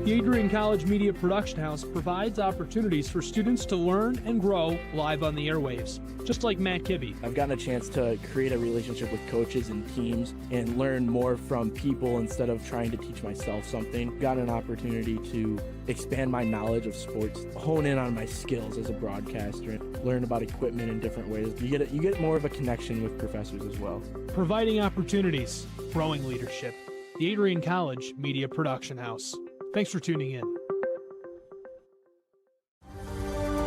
The Adrian College Media Production House provides opportunities for students to learn and grow live on the airwaves, just like Matt Kibbe. I've gotten a chance to create a relationship with coaches and teams and learn more from people instead of trying to teach myself something. Got an opportunity to expand my knowledge of sports, hone in on my skills as a broadcaster, learn about equipment in different ways. You get more of a connection with professors as well. Providing opportunities, growing leadership. The Adrian College Media Production House. Thanks for tuning in.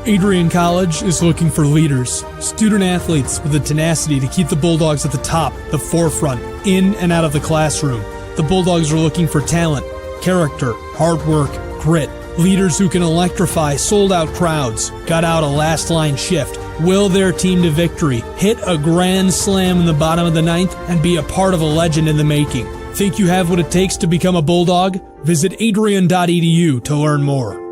Adrian College is looking for leaders, student athletes with the tenacity to keep the Bulldogs at the top, the forefront, in and out of the classroom. The Bulldogs are looking for talent, character, hard work, grit, leaders who can electrify sold-out crowds, gut out a last-line shift, will their team to victory, hit a grand slam in the bottom of the ninth, and be a part of a legend in the making. Think you have what it takes to become a Bulldog? Visit adrian.edu to learn more.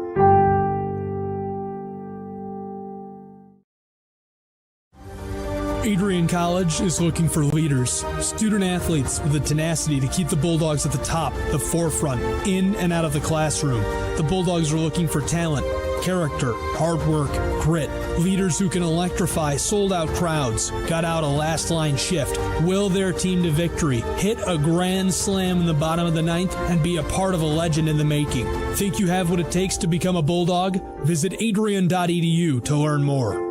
Adrian College is looking for leaders, student athletes with the tenacity to keep the Bulldogs at the top, the forefront, in and out of the classroom. The Bulldogs are looking for talent, character, hard work, grit, leaders who can electrify sold-out crowds, gut out a last-line shift, will their team to victory, hit a grand slam in the bottom of the ninth, and be a part of a legend in the making. Think you have what it takes to become a Bulldog? Visit adrian.edu to learn more.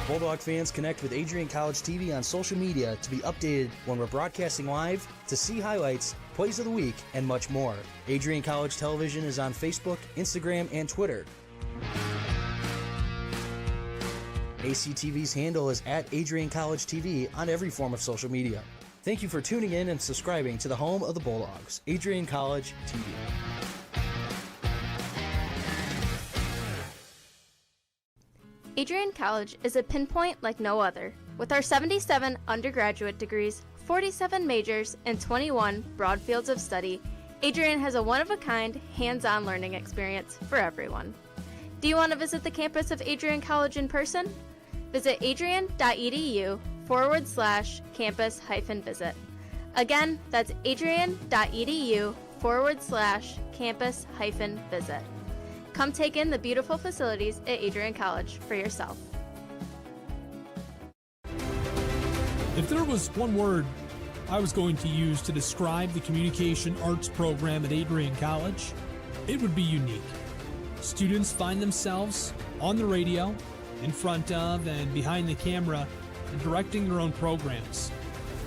Bulldog fans, connect with Adrian College TV on social media to be updated when we're broadcasting live, to see highlights, plays of the week, and much more. Adrian College Television is on Facebook, Instagram, and Twitter. ACTV's handle is at Adrian College TV on every form of social media. Thank you for tuning in and subscribing to the home of the Bulldogs, Adrian College TV. Adrian College is a pinpoint like no other. With our 77 undergraduate degrees, 47 majors, and 21 broad fields of study, Adrian has a one-of-a-kind, hands-on learning experience for everyone. Do you want to visit the campus of Adrian College in person? Visit adrian.edu/campus-visit. Again, that's adrian.edu/campus-visit. Come take in the beautiful facilities at Adrian College for yourself. If there was one word I was going to use to describe the communication arts program at Adrian College, it would be unique. Students find themselves on the radio, in front of and behind the camera, and directing their own programs.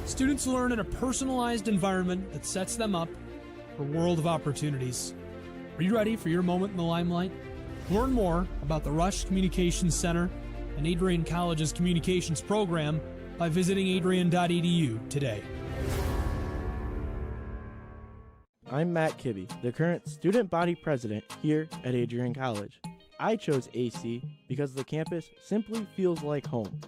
Students learn in a personalized environment that sets them up for a world of opportunities. Are you ready for your moment in the limelight? Learn more about the Rush Communications Center and Adrian College's communications program by visiting adrian.edu today. I'm Matt Kibbe, the current student body president here at Adrian College. I chose AC because the campus simply feels like home.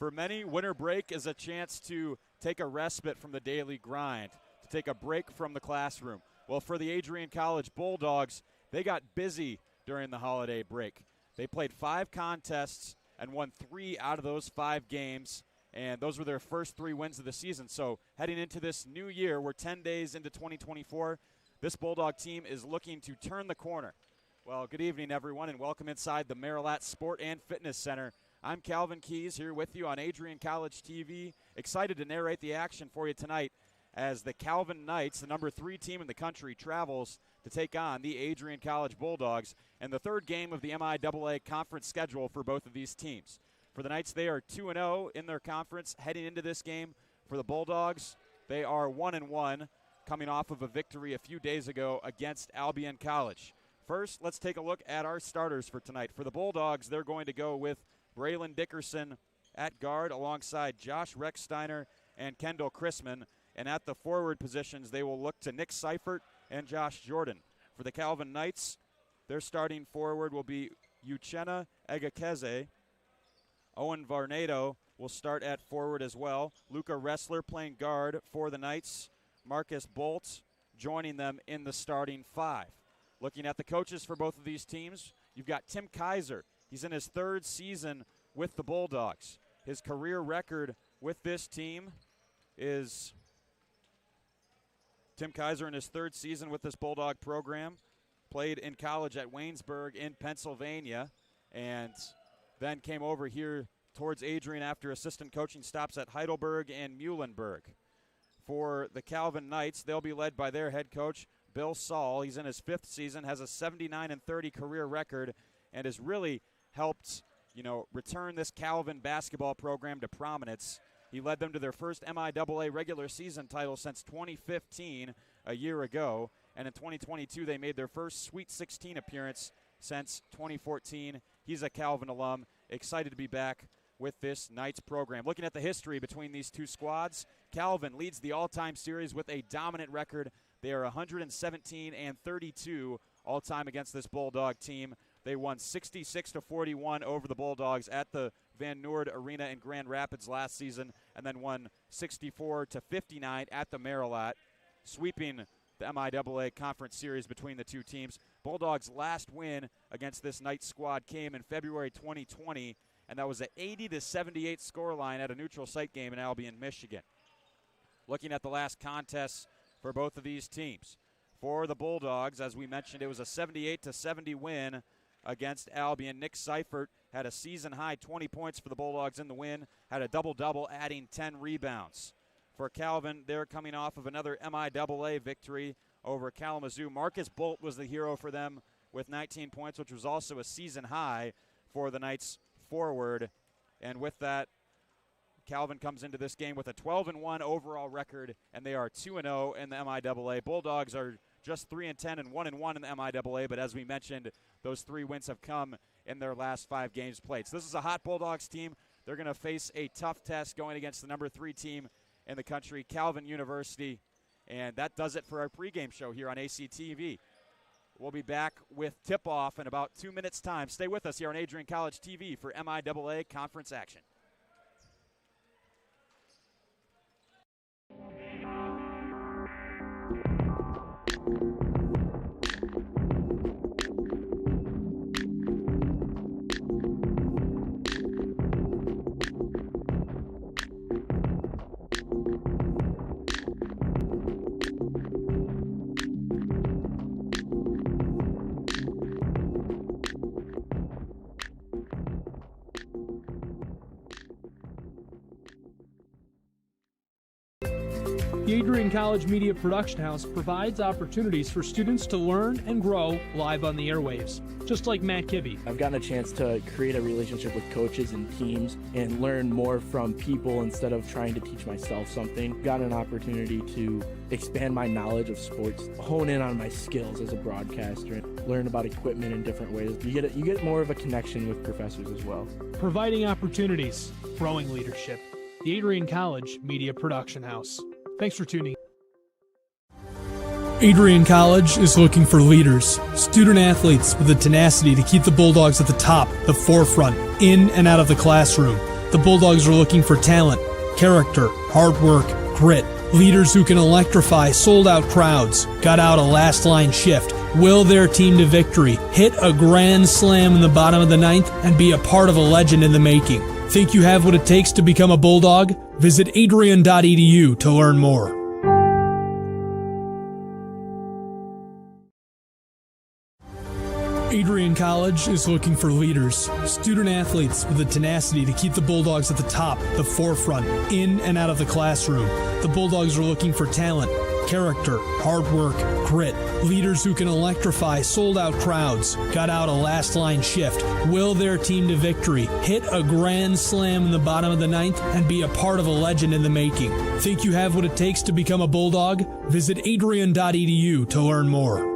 For many, winter break is a chance to take a respite from the daily grind, to take a break from the classroom. Well, for the Adrian College Bulldogs, they got busy during the holiday break. They played 5 contests and won 3 out of those 5 games, and those were their first 3 wins of the season. So heading into this new year, we're 10 days into 2024, this Bulldog team is looking to turn the corner. Well, good evening, everyone, and welcome inside the Marilat Sport and Fitness Center. I'm Calvin Keys here with you on Adrian College TV, excited to narrate the action for you tonight as the Calvin Knights, the number 3 team in the country, travels to take on the Adrian College Bulldogs and the 3rd game of the MIAA conference schedule for both of these teams. For the Knights, they are 2-0 in their conference heading into this game. For the Bulldogs, they are 1-1, coming off of a victory a few days ago against Albion College. First, let's take a look at our starters for tonight. For the Bulldogs, they're going to go with Braylon Dickerson at guard alongside Josh Recksteiner and Kendall Chrisman. And at the forward positions, they will look to Nick Seifert and Josh Jordan. For the Calvin Knights, their starting forward will be Uchenna Egakeze. Owen Varnado will start at forward as well. Luca Ressler playing guard for the Knights. Marcus Bolt joining them in the starting five. Looking at the coaches for both of these teams, you've got Tim Kaiser. He's in his third season with the Bulldogs. His career record with this team is Tim Kaiser in his third season with this Bulldog program. Played in college at Waynesburg in Pennsylvania, and then came over here towards Adrian after assistant coaching stops at Heidelberg and Muhlenberg. For the Calvin Knights, they'll be led by their head coach, Bill Saul. He's in his fifth season, has a 79-30 career record, and has really helped, return this Calvin basketball program to prominence. He led them to their first MIAA regular season title since 2015, a year ago. And in 2022, they made their first Sweet 16 appearance since 2014. He's a Calvin alum, excited to be back with this Knights program. Looking at the history between these two squads, Calvin leads the all-time series with a dominant record. They are 117-32 all-time against this Bulldog team. They won 66-41 over the Bulldogs at the Van Noord Arena in Grand Rapids last season, and then won 64-59 at the Marilat, sweeping the MIAA Conference Series between the two teams. Bulldogs' last win against this Knights squad came in February 2020, and that was an 80-78 scoreline at a neutral site game in Albion, Michigan. Looking at the last contests for both of these teams. For the Bulldogs, as we mentioned, it was a 78-70 win against Albion. Nick Seifert had a season-high 20 points for the Bulldogs in the win, had a double-double, adding 10 rebounds. For Calvin, they're coming off of another MIAA victory over Kalamazoo. Marcus Bolt was the hero for them with 19 points, which was also a season-high for the Knights forward. And with that, Calvin comes into this game with a 12-1 overall record, and they are 2-0 in the MIAA. Bulldogs are just 3-10 and 1-1 in the MIAA, but as we mentioned, those 3 wins have come in their last 5 games played. So this is a hot Bulldogs team. They're going to face a tough test going against the number 3 team in the country, Calvin University. And that does it for our pregame show here on ACTV. We'll be back with tip-off in about 2 minutes' time. Stay with us here on Adrian College TV for MIAA conference action. The Adrian College Media Production House provides opportunities for students to learn and grow live on the airwaves, just like Matt Kibbe. I've gotten a chance to create a relationship with coaches and teams and learn more from people instead of trying to teach myself something. Gotten an opportunity to expand my knowledge of sports, hone in on my skills as a broadcaster, and learn about equipment in different ways. You get more of a connection with professors as well. Providing opportunities, growing leadership. The Adrian College Media Production House. Thanks for tuning in. Adrian College is looking for leaders, student athletes with the tenacity to keep the Bulldogs at the top, the forefront, in and out of the classroom. The Bulldogs are looking for talent, character, hard work, grit, leaders who can electrify sold-out crowds, gut out a last-line shift, will their team to victory, hit a grand slam in the bottom of the ninth, and be a part of a legend in the making. Think you have what it takes to become a Bulldog? Visit adrian.edu to learn more. Adrian College is looking for leaders, student athletes with the tenacity to keep the Bulldogs at the top, the forefront, in and out of the classroom. The Bulldogs are looking for talent, character, hard work, grit, leaders who can electrify sold-out crowds, gut out a last-line shift, will their team to victory, hit a grand slam in the bottom of the ninth, and be a part of a legend in the making. Think you have what it takes to become a Bulldog? Visit adrian.edu to learn more.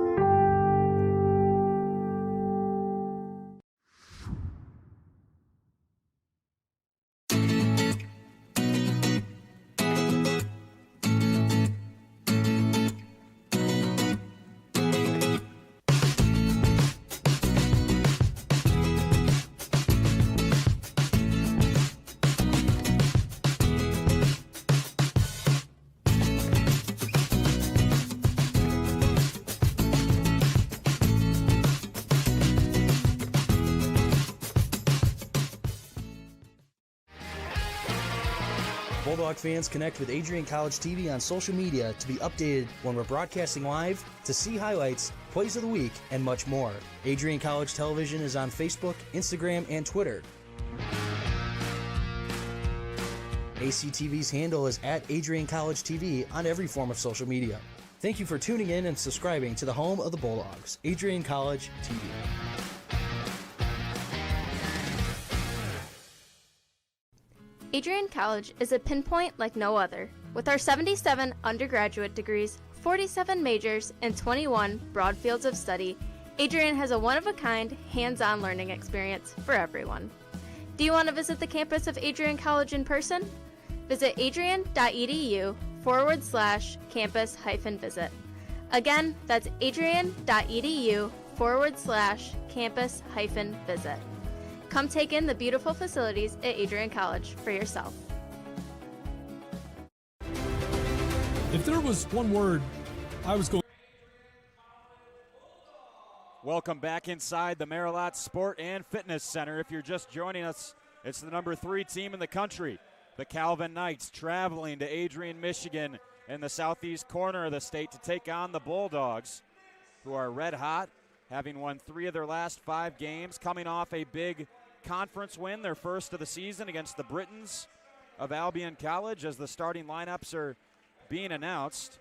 Bulldog fans, connect with Adrian College TV on social media to be updated when we're broadcasting live, to see highlights, plays of the week, and much more. Adrian College Television is on Facebook, Instagram, and Twitter. ACTV's handle is at Adrian College TV on every form of social media. Thank you for tuning in and subscribing to the home of the Bulldogs, Adrian College TV. Adrian College is a pinpoint like no other. With our 77 undergraduate degrees, 47 majors, and 21 broad fields of study, Adrian has a one-of-a-kind, hands-on learning experience for everyone. Do you want to visit the campus of Adrian College in person? Visit adrian.edu/campus-visit. Again, that's adrian.edu/campus-visit. Come take in the beautiful facilities at Adrian College for yourself. If there was one word I was going. Welcome back inside the Marilot Sport and Fitness Center. If you're just joining us, it's the number 3 team in the country, the Calvin Knights, traveling to Adrian, Michigan, in the southeast corner of the state to take on the Bulldogs, who are red hot, having won 3 of their last 5 games, coming off a big conference win, their first of the season against the Britons of Albion College, as the starting lineups are being announced.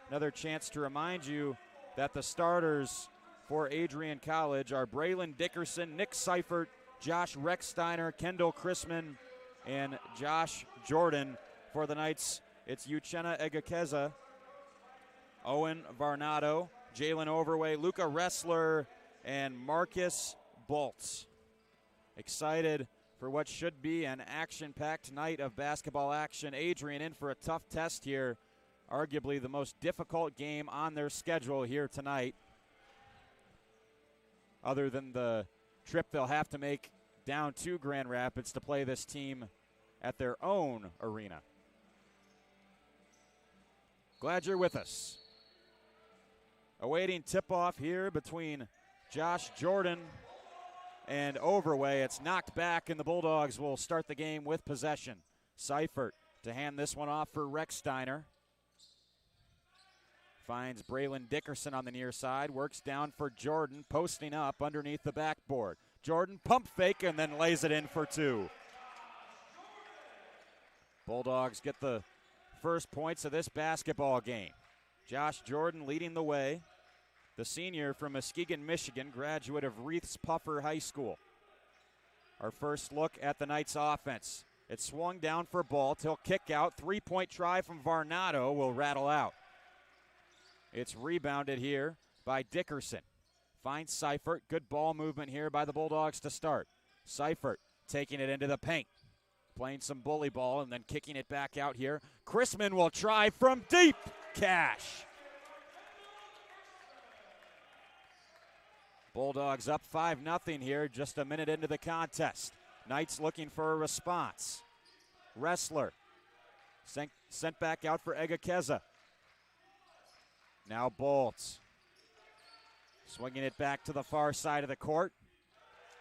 Another chance to remind you that the starters for Adrian College are Braylon Dickerson, Nick Seifert, Josh Recksteiner, Kendall Chrisman, and Josh Jordan. For the Knights, it's Uchenna Egakeza, Owen Varnado, Jalen Overway, Luca Ressler, and Marcus Bolts. Excited for what should be an action-packed night of basketball action. Adrian in for a tough test here, arguably the most difficult game on their schedule here tonight, other than the trip they'll have to make down to Grand Rapids to play this team at their own arena. Glad you're with us. Awaiting tip-off here between Josh Jordan and Overway. It's knocked back, and the Bulldogs will start the game with possession. Seifert to hand this one off for Recksteiner. Finds Braylon Dickerson on the near side, works down for Jordan, posting up underneath the backboard. Jordan pump fake and then lays it in for 2. Bulldogs get the first points of this basketball game. Josh Jordan leading the way, the senior from Muskegon, Michigan, graduate of Reiths Puffer High School. Our first look at the Knights offense. It's swung down for Bolt. He'll kick out. 3-point try from Varnado will rattle out. It's rebounded here by Dickerson. Finds Seifert. Good ball movement here by the Bulldogs to start. Seifert taking it into the paint. Playing some bully ball and then kicking it back out here. Chrisman will try from deep. Cash. Bulldogs up 5-0 here, just a minute into the contest. Knights looking for a response. Ressler sent back out for Egakeza. Now Bolts. Swinging it back to the far side of the court.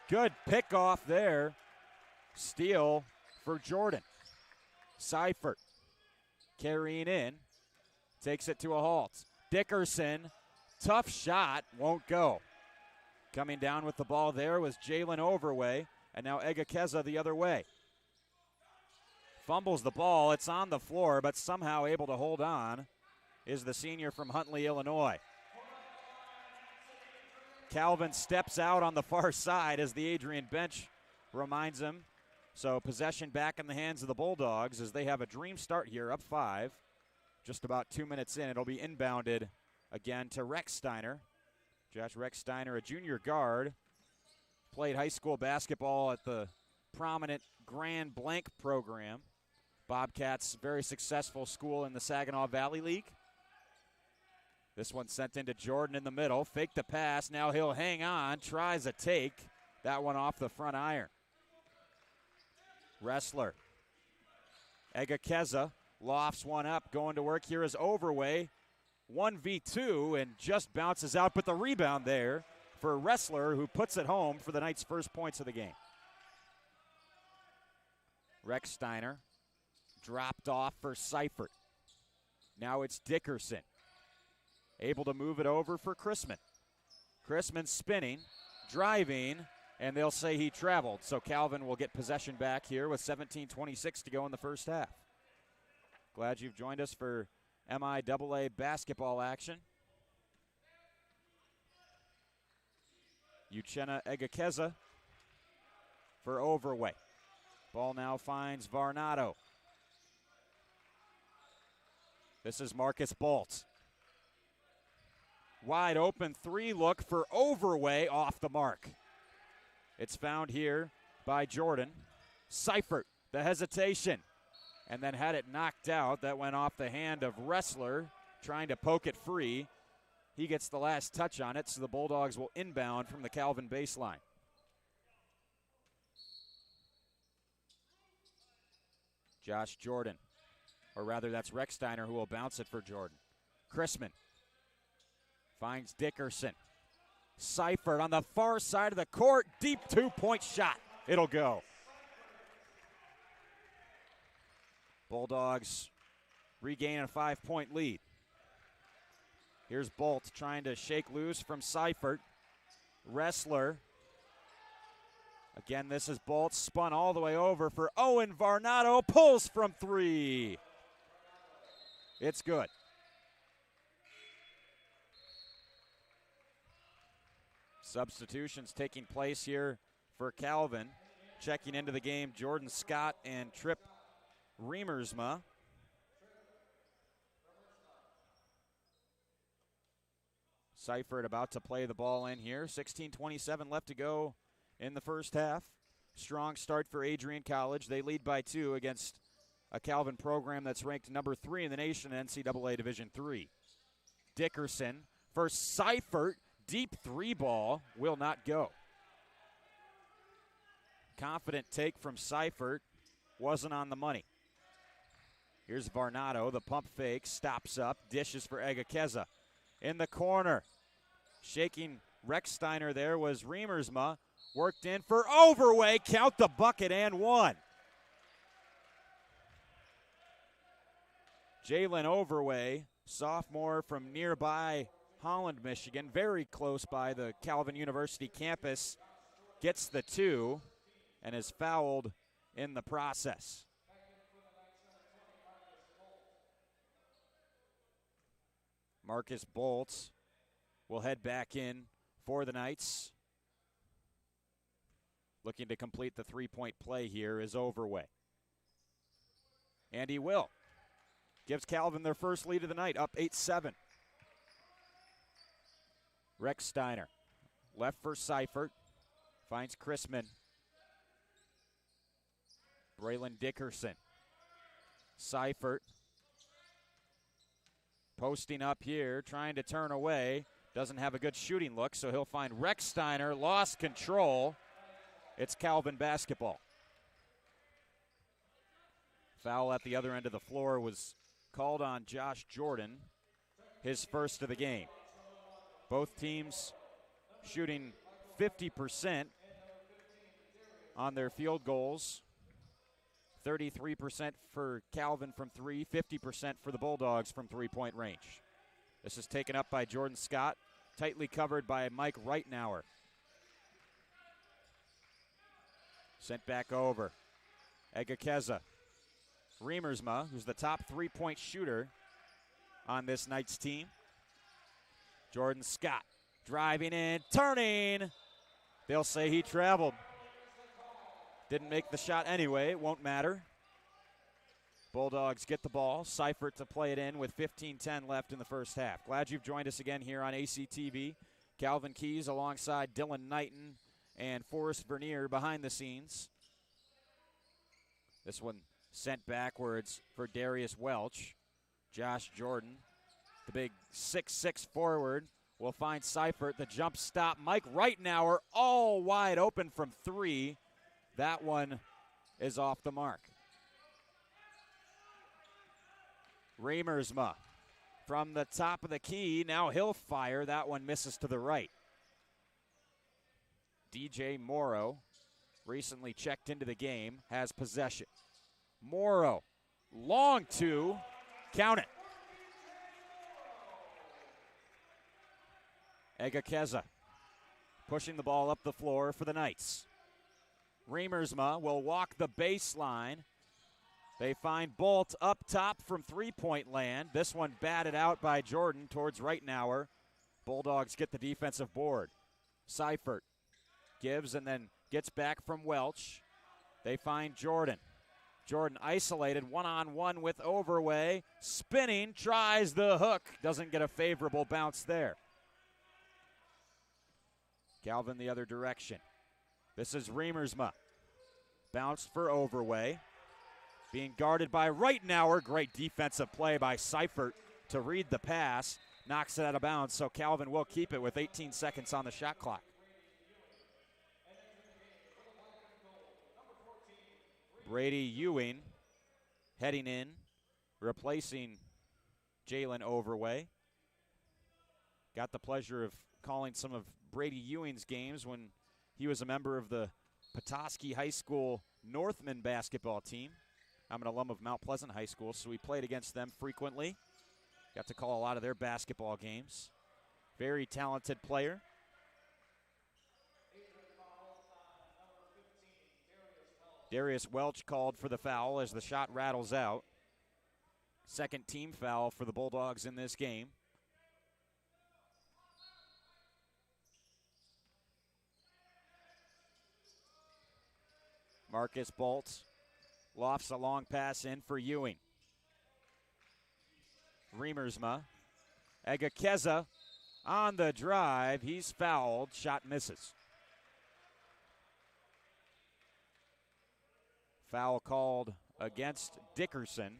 Good pick off there. Steal for Jordan. Seifert carrying in. Takes it to a halt. Dickerson, tough shot, won't go. Coming down with the ball there was Jalen Overway, and now Egakeza the other way. Fumbles the ball, it's on the floor, but somehow able to hold on is the senior from Huntley, Illinois. Calvin steps out on the far side as the Adrian bench reminds him. So possession back in the hands of the Bulldogs as they have a dream start here, up 5. Just about 2 minutes in, it'll be inbounded again to Recksteiner. Josh Recksteiner, a junior guard, played high school basketball at the prominent Grand Blanc program. Bobcats, very successful school in the Saginaw Valley League. This one sent into Jordan in the middle. Fake the pass. Now he'll hang on. Tries a take. That one off the front iron. Ressler. Egakeza lofts one up. Going to work here is Overway. 1v2 and just bounces out. But the rebound there for Ressler, who puts it home for the Knights' first points of the game. Recksteiner dropped off for Seifert. Now it's Dickerson. Able to move it over for Chrisman. Chrisman spinning, driving, and they'll say he traveled. So Calvin will get possession back here with 17:26 to go in the first half. Glad you've joined us for MIAA basketball action. Uchenna Egakeza for Overway. Ball now finds Varnado. This is Marcus Bolt. Wide open three look for Overway, off the mark. It's found here by Jordan. Seifert, the hesitation, and then had it knocked out. That went off the hand of Wrestler, trying to poke it free. He gets the last touch on it, so the Bulldogs will inbound from the Calvin baseline. Josh Jordan, or rather that's Rechsteiner who will bounce it for Jordan. Chrisman finds Dickerson. Seifert on the far side of the court, deep two-point shot. It'll go. Bulldogs regain a 5-point lead. Here's Bolt trying to shake loose from Seifert. Wrestler. Again, this is Bolt, spun all the way over for Owen Varnado, pulls from three. It's good. Substitutions taking place here for Calvin. Checking into the game, Jordan Scott and Tripp Riemersma. Seifert about to play the ball in here. 16:27 left to go in the first half. Strong start for Adrian College. They lead by 2 against a Calvin program that's ranked number 3 in the nation in NCAA Division III. Dickerson for Seifert. Deep three ball will not go. Confident take from Seifert. Wasn't on the money. Here's Varnado. The pump fake. Stops up. Dishes for Egakeza. In the corner. Shaking Rechsteiner there was Riemersma. Worked in for Overway. Count the bucket and one. Jalen Overway, sophomore from nearby Holland, Michigan, very close by the Calvin University campus, gets the 2 and is fouled in the process. Marcus Bolt will head back in for the Knights. Looking to complete the three-point play here is Overway. And he will. Gives Calvin their first lead of the night, up 8-7. Rechsteiner, left for Seifert, finds Chrisman. Braylon Dickerson. Seifert posting up here, trying to turn away. Doesn't have a good shooting look, so he'll find Rechsteiner. Lost control. It's Calvin basketball. Foul at the other end of the floor was called on Josh Jordan, his first of the game. Both teams shooting 50% on their field goals. 33% for Calvin from 3, 50% for the Bulldogs from three-point range. This is taken up by Jordan Scott, tightly covered by Mike Reitnauer. Sent back over. Egakeza. Riemersma, who's the top three-point shooter on this Knights team. Jordan Scott driving in, turning. They'll say he traveled. Didn't make the shot anyway. It won't matter. Bulldogs get the ball. Seifert to play it in with 15:10 left in the first half. Glad you've joined us again here on ACTV. Calvin Keys alongside Dylan Knighton and Forrest Vernier behind the scenes. This one sent backwards for Darius Welch. Josh Jordan, the big 6'6" forward, will find Seifert. The jump stop. Mike Reitnauer all wide open from 3. That one is off the mark. Riemersma from the top of the key. Now he'll fire. That one misses to the right. DJ Morrow, recently checked into the game, has possession. Morrow long two. Count it. Egakeza pushing the ball up the floor for the Knights. Remersma will walk the baseline. They find Bolt up top from three-point land. This one batted out by Jordan towards Reitnauer. Bulldogs get the defensive board. Seifert gives and then gets back from Welch. They find Jordan. Jordan isolated, one-on-one with Overway. Spinning, tries the hook. Doesn't get a favorable bounce there. Calvin the other direction. This is Remersma. Bounced for Overway. Being guarded by Reitnauer. Great defensive play by Seifert to read the pass. Knocks it out of bounds, so Calvin will keep it with 18 seconds on the shot clock. Brady Ewing heading in, replacing Jalen Overway. Got the pleasure of calling some of Brady Ewing's games when he was a member of the Petoskey High School Northman basketball team. I'm an alum of Mount Pleasant High School, so we played against them frequently. Got to call a lot of their basketball games. Very talented player. Darius Welch called for the foul as the shot rattles out. Second team foul for the Bulldogs in this game. Marcus Bolt lofts a long pass in for Ewing. Remersma. Egakeza on the drive. He's fouled. Shot misses. Foul called against Dickerson.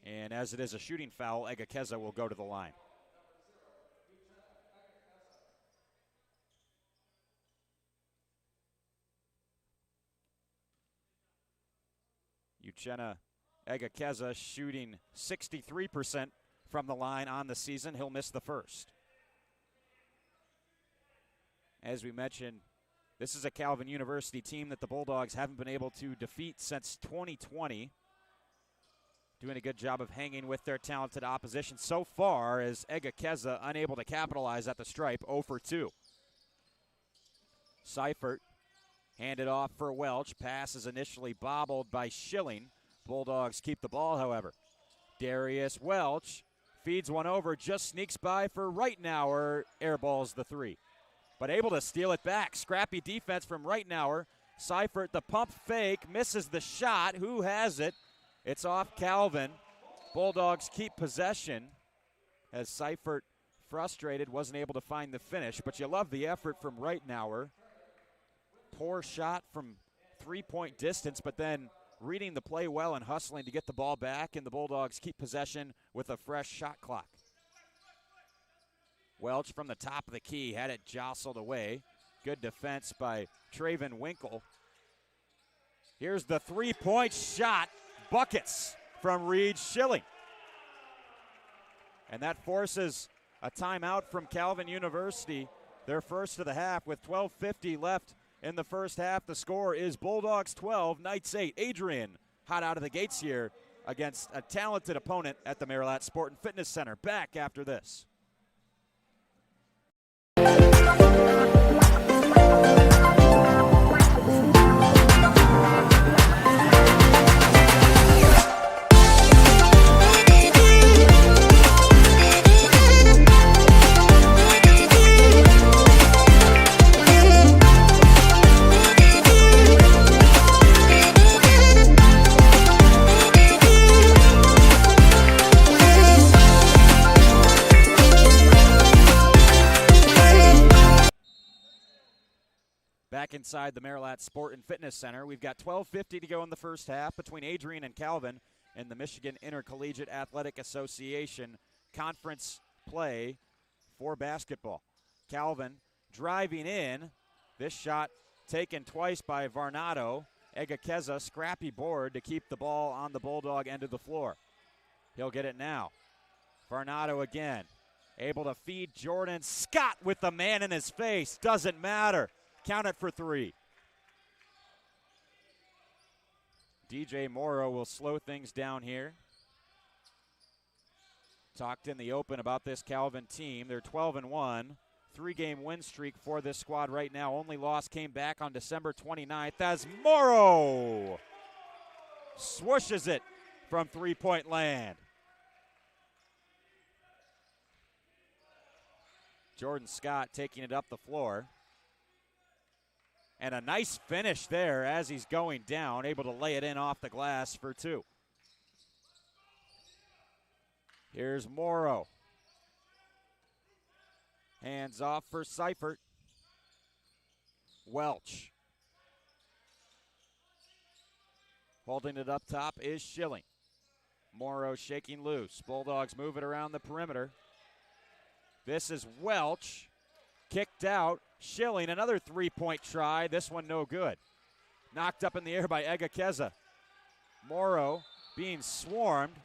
And as it is a shooting foul, Egakeza will go to the line. Uchenna Egakeza shooting 63% from the line on the season. He'll miss the first. As we mentioned, this is a Calvin University team that the Bulldogs haven't been able to defeat since 2020. Doing a good job of hanging with their talented opposition so far, as Egakeza unable to capitalize at the stripe, 0 for 2. Seifert handed off for Welch. Pass is initially bobbled by Schilling. Bulldogs keep the ball, however. Darius Welch feeds one over, just sneaks by for Reitnauer. Airballs the three. But able to steal it back. Scrappy defense from Reitnauer. Seifert, the pump fake, misses the shot. Who has it? It's off Calvin. Bulldogs keep possession as Seifert, frustrated, wasn't able to find the finish. But you love the effort from Reitnauer. Poor shot from three-point distance, but then reading the play well and hustling to get the ball back, and the Bulldogs keep possession with a fresh shot clock. Welch from the top of the key had it jostled away. Good defense by Traven Winkle. Here's the three-point shot. Buckets from Reed Schilling. And that forces a timeout from Calvin University, their first of the half, with 12:50 left in the first half. The score is Bulldogs 12, Knights 8. Adrian hot out of the gates here against a talented opponent at the Marilat Sport and Fitness Center. Back after this. Back inside the Marilat Sport and Fitness Center. We've got 12:50 to go in the first half between Adrian and Calvin in the Michigan Intercollegiate Athletic Association conference play for basketball. Calvin driving in. This shot taken twice by Varnado. Egakeza, scrappy board to keep the ball on the Bulldog end of the floor. He'll get it now. Varnado again. Able to feed Jordan. Scott with the man in his face. Doesn't matter. Count it for three. DJ Morrow will slow things down here. Talked in the open about this Calvin team. They're 12-1. 3-game win streak for this squad right now. Only loss came back on December 29th as Morrow swooshes it from three-point land. Jordan Scott taking it up the floor. And a nice finish there as he's going down, able to lay it in off the glass for two. Here's Morrow. Hands off for Seifert. Welch. Holding it up top is Schilling. Morrow shaking loose. Bulldogs move it around the perimeter. This is Welch. Kicked out. Schilling, another three-point try. This one no good. Knocked up in the air by Egakeza. Morrow being swarmed.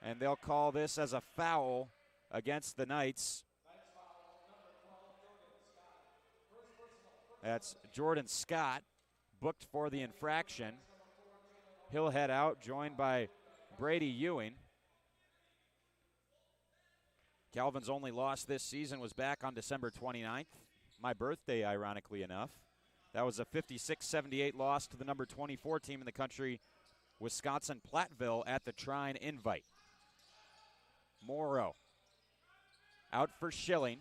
And they'll call this as a foul against the Knights. That's Jordan Scott, booked for the infraction. He'll head out, joined by Brady Ewing. Calvin's only loss this season was back on December 29th, my birthday, ironically enough. That was a 56-78 loss to the number 24 team in the country, Wisconsin-Platteville, at the Trine Invite. Morrow out for Schilling.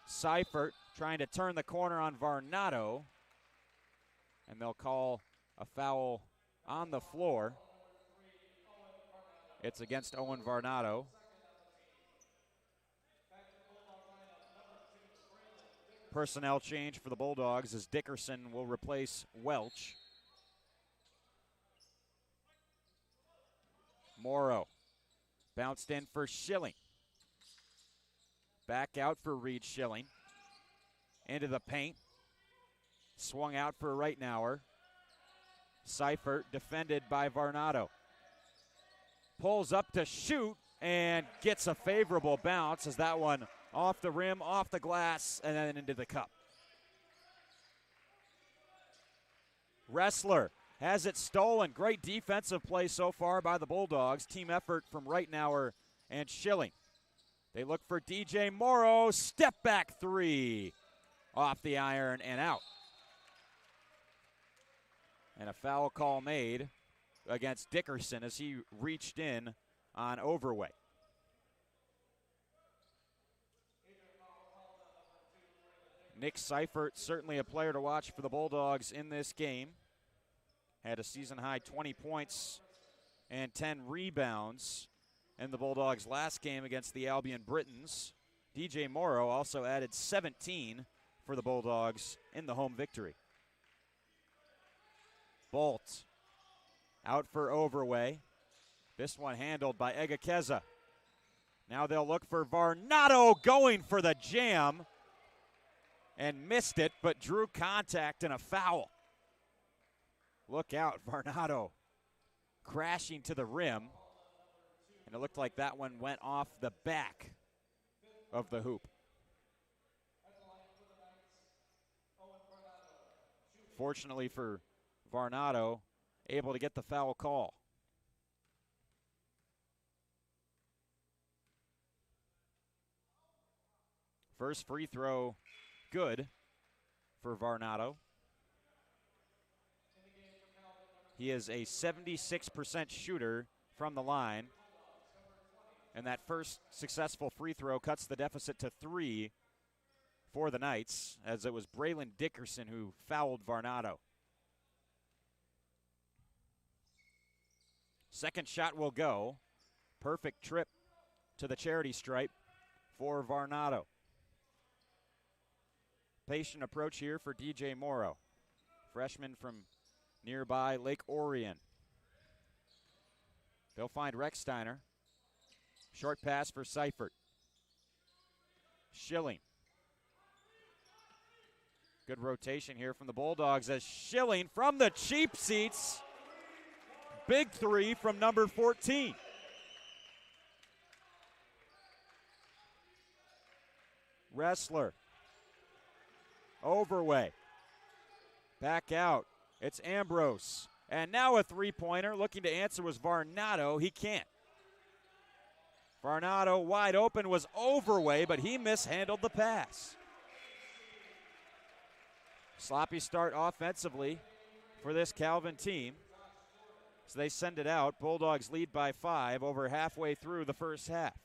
Seifert trying to turn the corner on Varnado. And they'll call a foul on the floor. It's against Owen Varnado. Personnel change for the Bulldogs as Dickerson will replace Welch. Morrow bounced in for Schilling. Back out for Reed Schilling. Into the paint. Swung out for Reitnauer. Seifert defended by Varnado. Pulls up to shoot and gets a favorable bounce as that one off the rim, off the glass, and then into the cup. Ressler has it stolen. Great defensive play so far by the Bulldogs. Team effort from Reitnauer and Schilling. They look for DJ Morrow. Step back three. Off the iron and out. And a foul call made against Dickerson as he reached in on Overway. Nick Seifert, certainly a player to watch for the Bulldogs in this game. Had a season-high 20 points and 10 rebounds in the Bulldogs' last game against the Albion Britons. DJ Morrow also added 17 for the Bulldogs in the home victory. Bolt out for Overway. This one handled by Egakeza. Now they'll look for Varnado going for the jam. And missed it, but drew contact and a foul. Look out, Varnado crashing to the rim. And it looked like that one went off the back of the hoop. Fortunately for Varnado, able to get the foul call. First free throw good for Varnado. He is a 76% shooter from the line. And that first successful free throw cuts the deficit to 3 for the Knights, as it was Braylon Dickerson who fouled Varnado. Second shot will go. Perfect trip to the charity stripe for Varnado. Patient approach here for DJ Morrow, freshman from nearby Lake Orion. They'll find Rechsteiner. Short pass for Seifert. Schilling. Good rotation here from the Bulldogs as Schilling from the cheap seats. Big three from number 14. Ressler. Overway. Back out. It's Ambrose. And now a three-pointer. Looking to answer was Varnado. He can't. Varnado wide open, was Overway, but he mishandled the pass. Sloppy start offensively for this Calvin team. So they send it out. Bulldogs lead by 5 over halfway through the first half.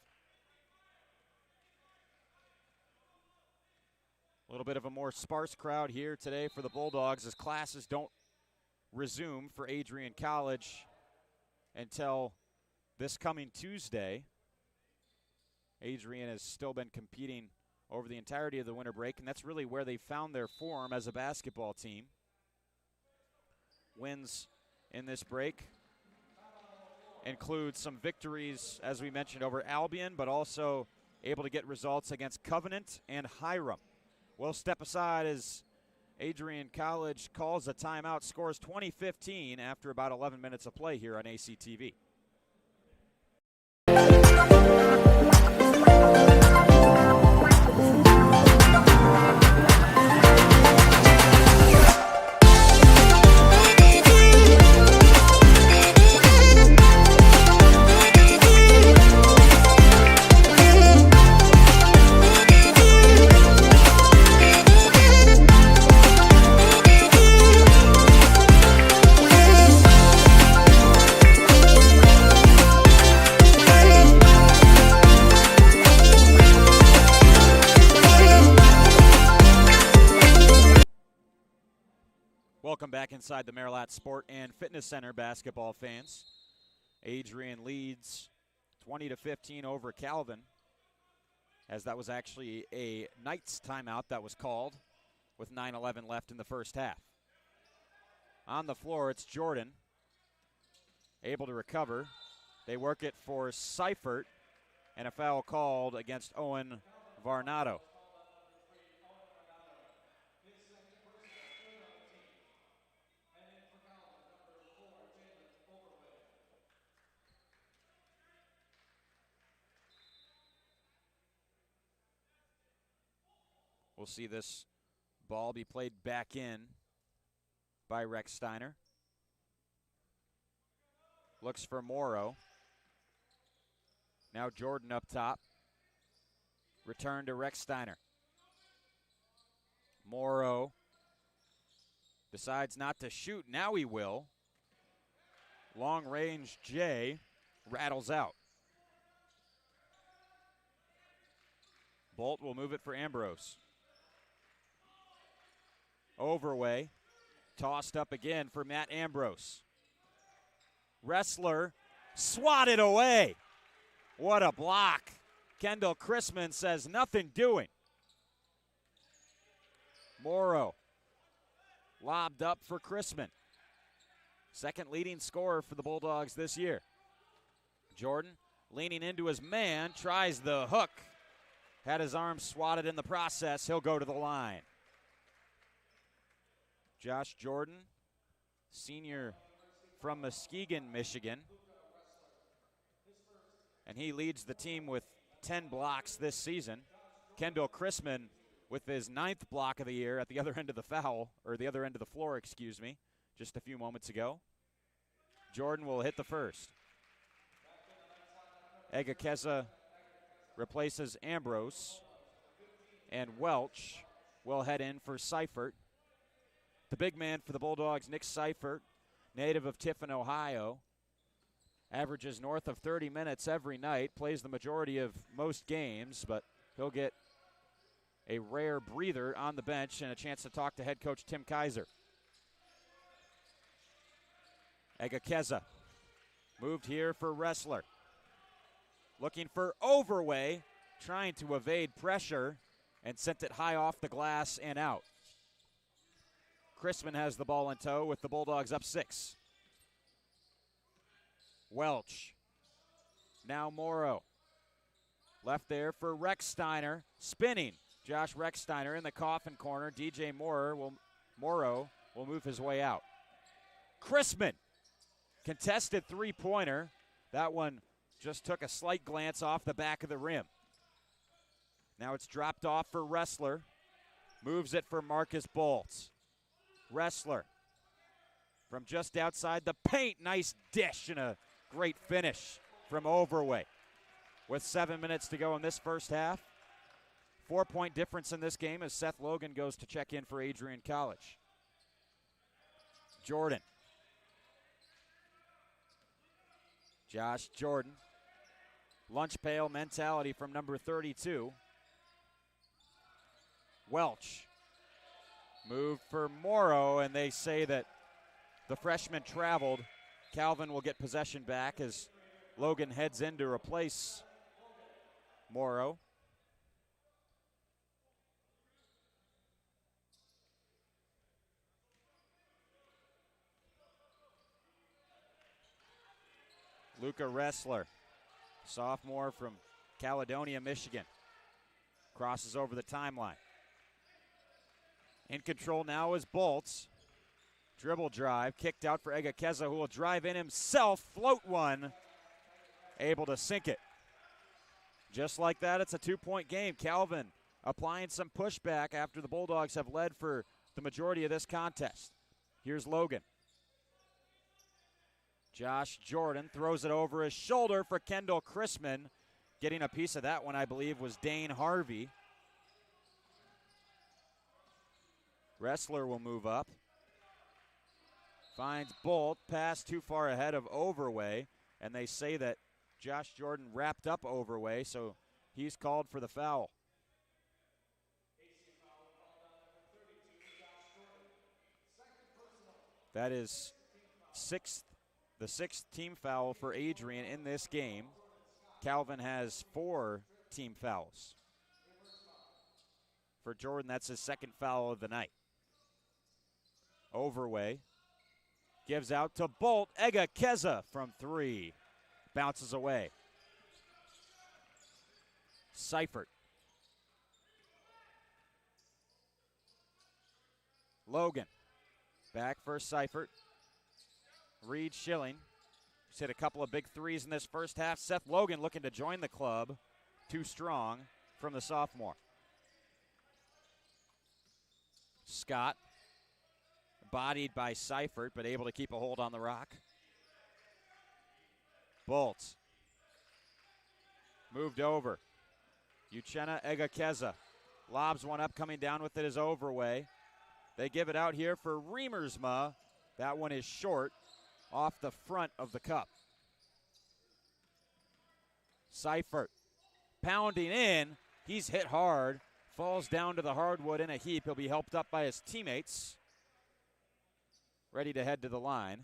A little bit of a more sparse crowd here today for the Bulldogs as classes don't resume for Adrian College until this coming Tuesday. Adrian has still been competing over the entirety of the winter break, and that's really where they found their form as a basketball team. Wins in this break include some victories, as we mentioned, over Albion, but also able to get results against Covenant and Hiram. We'll step aside as Adrian College calls a timeout, scores 20-15 after about 11 minutes of play here on ACTV. Welcome back inside the Marilat Sport and Fitness Center, basketball fans. Adrian leads 20-15 over Calvin, as that was actually a Knights timeout that was called with 9:11 left in the first half. On the floor, it's Jordan, able to recover. They work it for Seifert, and a foul called against Owen Varnado. We'll see this ball be played back in by Rex Steiner. Looks for Morrow. Now Jordan up top. Return to Rex Steiner. Morrow decides not to shoot. Now he will. Long range J rattles out. Bolt will move it for Ambrose. Overway, tossed up again for Matt Ambrose. Wrestler swatted away. What a block. Kendall Chrisman says nothing doing. Morrow lobbed up for Chrisman. Second leading scorer for the Bulldogs this year. Jordan leaning into his man, tries the hook. Had his arm swatted in the process. He'll go to the line. Josh Jordan, senior from Muskegon, Michigan. And he leads the team with 10 blocks this season. Kendall Chrisman with his 9th block of the year at the other end of the floor, just a few moments ago. Jordan will hit the first. Egakeza replaces Ambrose. And Welch will head in for Seifert. The big man for the Bulldogs, Nick Seifert, native of Tiffin, Ohio, averages north of 30 minutes every night, plays the majority of most games, but he'll get a rare breather on the bench and a chance to talk to head coach Tim Kaiser. Egakeza moved here for Wrestler. Looking for Overway, trying to evade pressure, and sent it high off the glass and out. Chrisman has the ball in tow with the Bulldogs up 6. Welch. Now Morrow. Left there for Rex Steiner. Spinning. Josh Rex Steiner in the coffin corner. DJ Morrow will move his way out. Chrisman. Contested three-pointer. That one just took a slight glance off the back of the rim. Now it's dropped off for Wrestler. Moves it for Marcus Bolts. Wrestler from just outside the paint. Nice dish and a great finish from Overway. With 7 minutes to go in this first half. 4-point difference in this game as Seth Logan goes to check in for Adrian College. Jordan. Josh Jordan. Lunch pail mentality from number 32. Welch. Moved for Morrow, and they say that the freshman traveled. Calvin will get possession back as Logan heads in to replace Morrow. Luca Ressler, sophomore from Caledonia, Michigan, crosses over the timeline. In control now is Bolts. Dribble drive, kicked out for Egakeza, who will drive in himself, float one, able to sink it. Just like that, it's a 2-point game. Calvin applying some pushback after the Bulldogs have led for the majority of this contest. Here's Logan. Josh Jordan throws it over his shoulder for Kendall Chrisman. Getting a piece of that one, I believe, was Dane Harvey. Ressler will move up. Finds Bolt, pass too far ahead of Overway, and they say that Josh Jordan wrapped up Overway, so he's called for the foul. That is the sixth team foul for Adrian in this game. Calvin has 4 team fouls. For Jordan, that's his second foul of the night. Overway gives out to Bolt. Egakeza from 3. Bounces away. Seifert. Logan. Back for Seifert. Reed Schilling. He's hit a couple of big threes in this first half. Seth Logan looking to join the club. Too strong from the sophomore. Scott. Bodied by Seifert, but able to keep a hold on the rock. Bolts. Moved over. Uchenna Egakeza lobs one up, coming down with it is Overway. They give it out here for Remersma. That one is short, off the front of the cup. Seifert pounding in. He's hit hard. Falls down to the hardwood in a heap. He'll be helped up by his teammates. Ready to head to the line.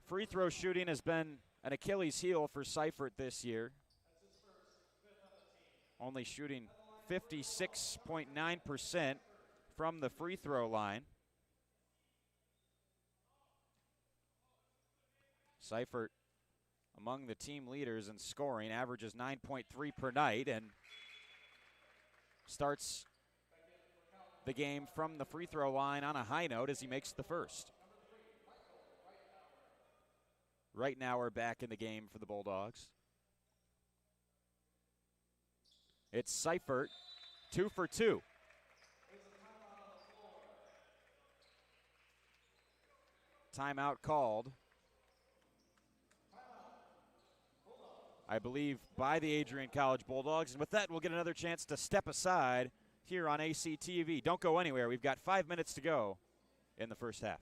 Free throw shooting has been an Achilles heel for Seifert this year. Only shooting 56.9% from the free throw line. Seifert among the team leaders in scoring, averages 9.3 per night, and starts the game from the free throw line on a high note as he makes the first. Right now we're back in the game for the Bulldogs. It's Seifert, 2 for 2. Timeout called, I believe, by the Adrian College Bulldogs. And with that, we'll get another chance to step aside here on ACTV. Don't go anywhere. We've got 5 minutes to go in the first half.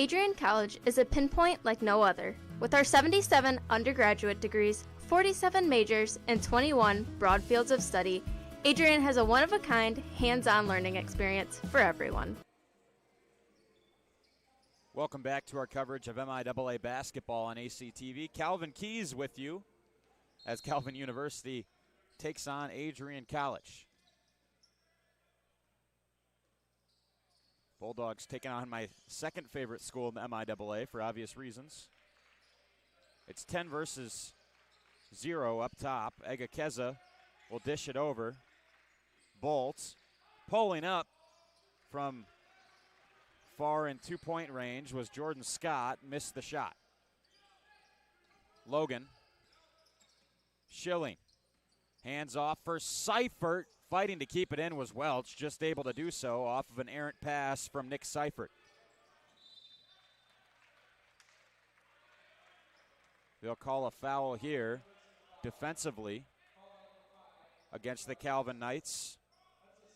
Adrian College is a pinpoint like no other. With our 77 undergraduate degrees, 47 majors, and 21 broad fields of study, Adrian has a one-of-a-kind, hands-on learning experience for everyone. Welcome back to our coverage of MIAA basketball on ACTV. Calvin Keys with you as Calvin University takes on Adrian College. Bulldogs taking on my second favorite school in the MIAA for obvious reasons. It's 10 versus 0 up top. Egakeza will dish it over. Bolt pulling up from far in two-point range was Jordan Scott, missed the shot. Logan. Schilling. Hands off for Seifert. Fighting to keep it in was Welch, just able to do so off of an errant pass from Nick Seifert. They'll call a foul here defensively against the Calvin Knights.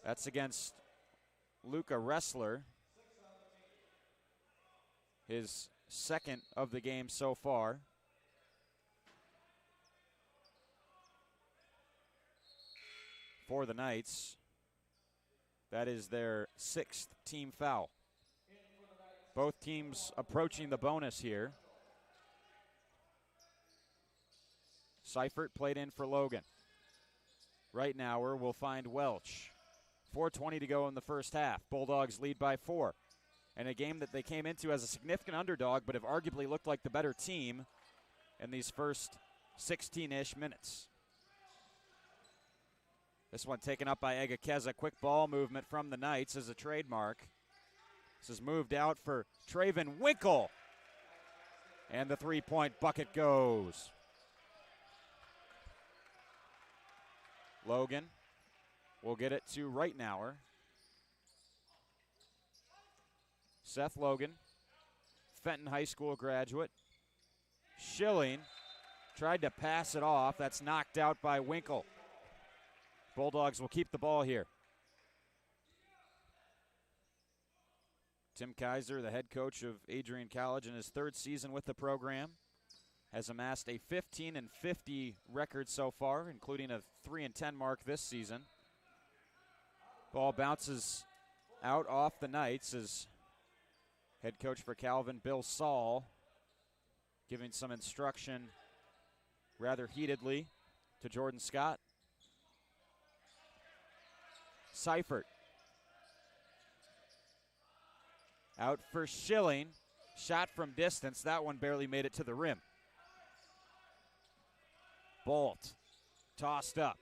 That's against Luca Ressler, his second of the game so far. For the Knights, that is their sixth team foul. Both teams approaching the bonus here. Seifert played in for Logan. Reitnauer will find Welch. 4:20 to go in the first half. Bulldogs lead by 4. In a game that they came into as a significant underdog, but have arguably looked like the better team in these first 16-ish minutes. This one taken up by Egakeza. Quick ball movement from the Knights as a trademark. This is moved out for Traven Winkle. And the three-point bucket goes. Logan will get it to Reitnauer. Seth Logan, Fenton High School graduate. Schilling tried to pass it off. That's knocked out by Winkle. Bulldogs will keep the ball here. Tim Kaiser, the head coach of Adrian College in his third season with the program, has amassed a 15-50 record so far, including a 3-10 mark this season. Ball bounces out off the Knights as head coach for Calvin, Bill Saul, giving some instruction rather heatedly to Jordan Scott. Seifert. Out for Schilling. Shot from distance. That one barely made it to the rim. Bolt. Tossed up.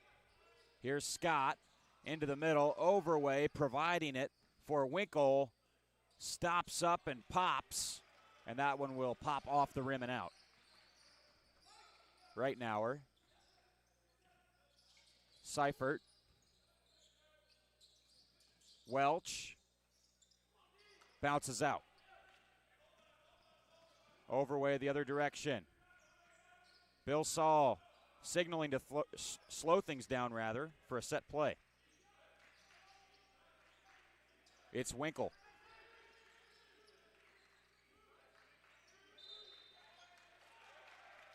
Here's Scott. Into the middle. Overway providing it for Winkle. Stops up and pops. And that one will pop off the rim and out. Reitnauer. Seifert. Welch bounces out. Overway the other direction. Bill Saul signaling to slow things down rather for a set play. It's Winkle.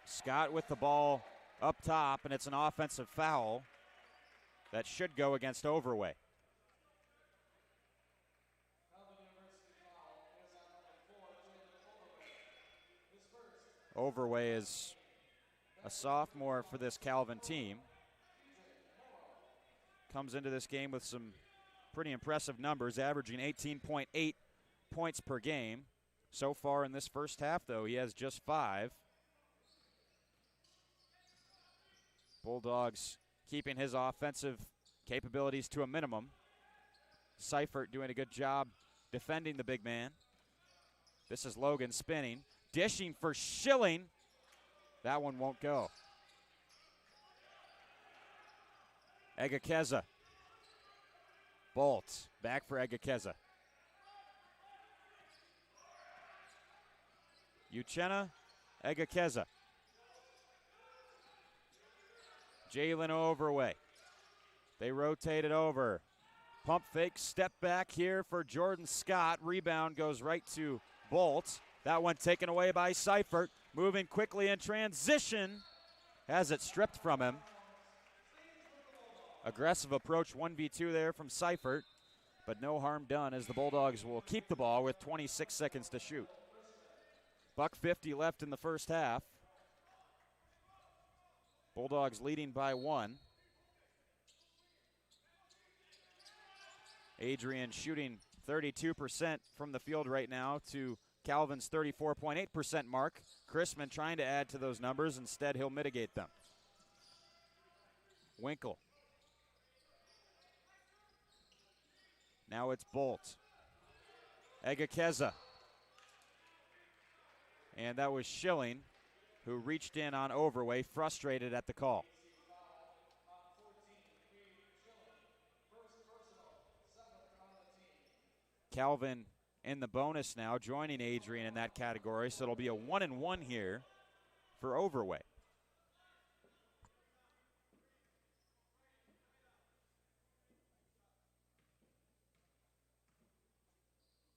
Scott with the ball up top, and it's an offensive foul that should go against Overway. Overway is a sophomore for this Calvin team. Comes into this game with some pretty impressive numbers, averaging 18.8 points per game. So far in this first half, though, he has just 5. Bulldogs keeping his offensive capabilities to a minimum. Seifert doing a good job defending the big man. This is Logan spinning. Dishing for Schilling. That one won't go. Egakeza. Bolt. Back for Egakeza. Uchenna. Egakeza. Jalen Overway. They rotate it over. Pump fake, step back here for Jordan Scott. Rebound goes right to Bolt. That one taken away by Seifert. Moving quickly in transition. Has it stripped from him. Aggressive approach, 1v2 there from Seifert. But no harm done as the Bulldogs will keep the ball with 26 seconds to shoot. $1:50 left in the first half. Bulldogs leading by 1. Adrian shooting 32% from the field right now to Calvin's 34.8% mark. Chrisman trying to add to those numbers. Instead, he'll mitigate them. Winkle. Now it's Bolt. Egakeza. And that was Schilling, who reached in on Overway, frustrated at the call. Calvin in the bonus now, joining Adrian in that category, so it'll be a 1-and-1 here for Overway.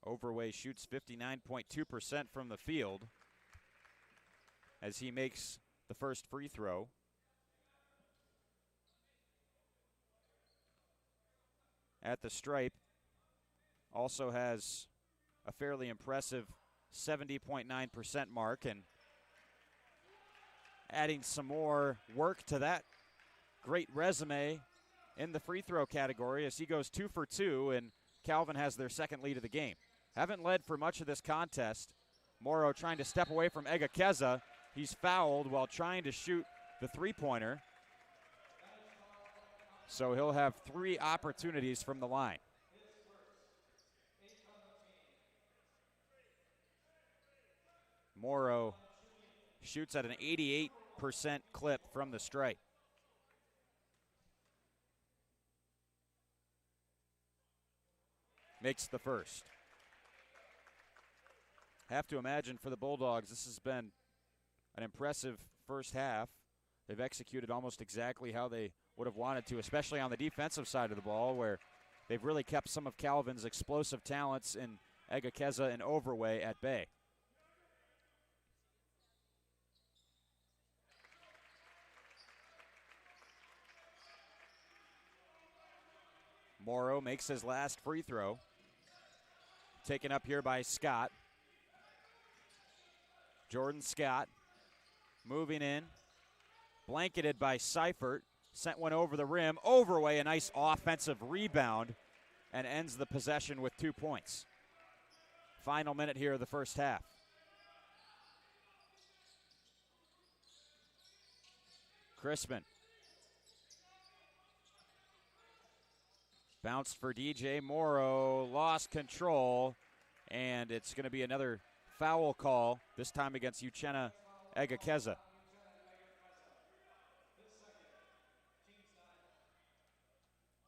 Overway shoots 59.2% from the field as he makes the first free throw. At the stripe, also has a fairly impressive 70.9% mark, and adding some more work to that great resume in the free throw category as he goes 2 for 2, and Calvin has their second lead of the game. Haven't led for much of this contest. Morrow trying to step away from Egakeza. He's fouled while trying to shoot the three-pointer. So he'll have 3 opportunities from the line. Morrow shoots at an 88% clip from the stripe. Makes the first. Have to imagine for the Bulldogs, this has been an impressive first half. They've executed almost exactly how they would have wanted to, especially on the defensive side of the ball, where they've really kept some of Calvin's explosive talents in Egakeza and Overway at bay. Morrow makes his last free throw. Taken up here by Scott. Jordan Scott moving in. Blanketed by Seifert. Sent one over the rim. Overway, a nice offensive rebound, and ends the possession with 2 points. Final minute here of the first half. Crispin. Bounced for DJ Morrow, lost control, and it's going to be another foul call, this time against Uchenna Egakeza.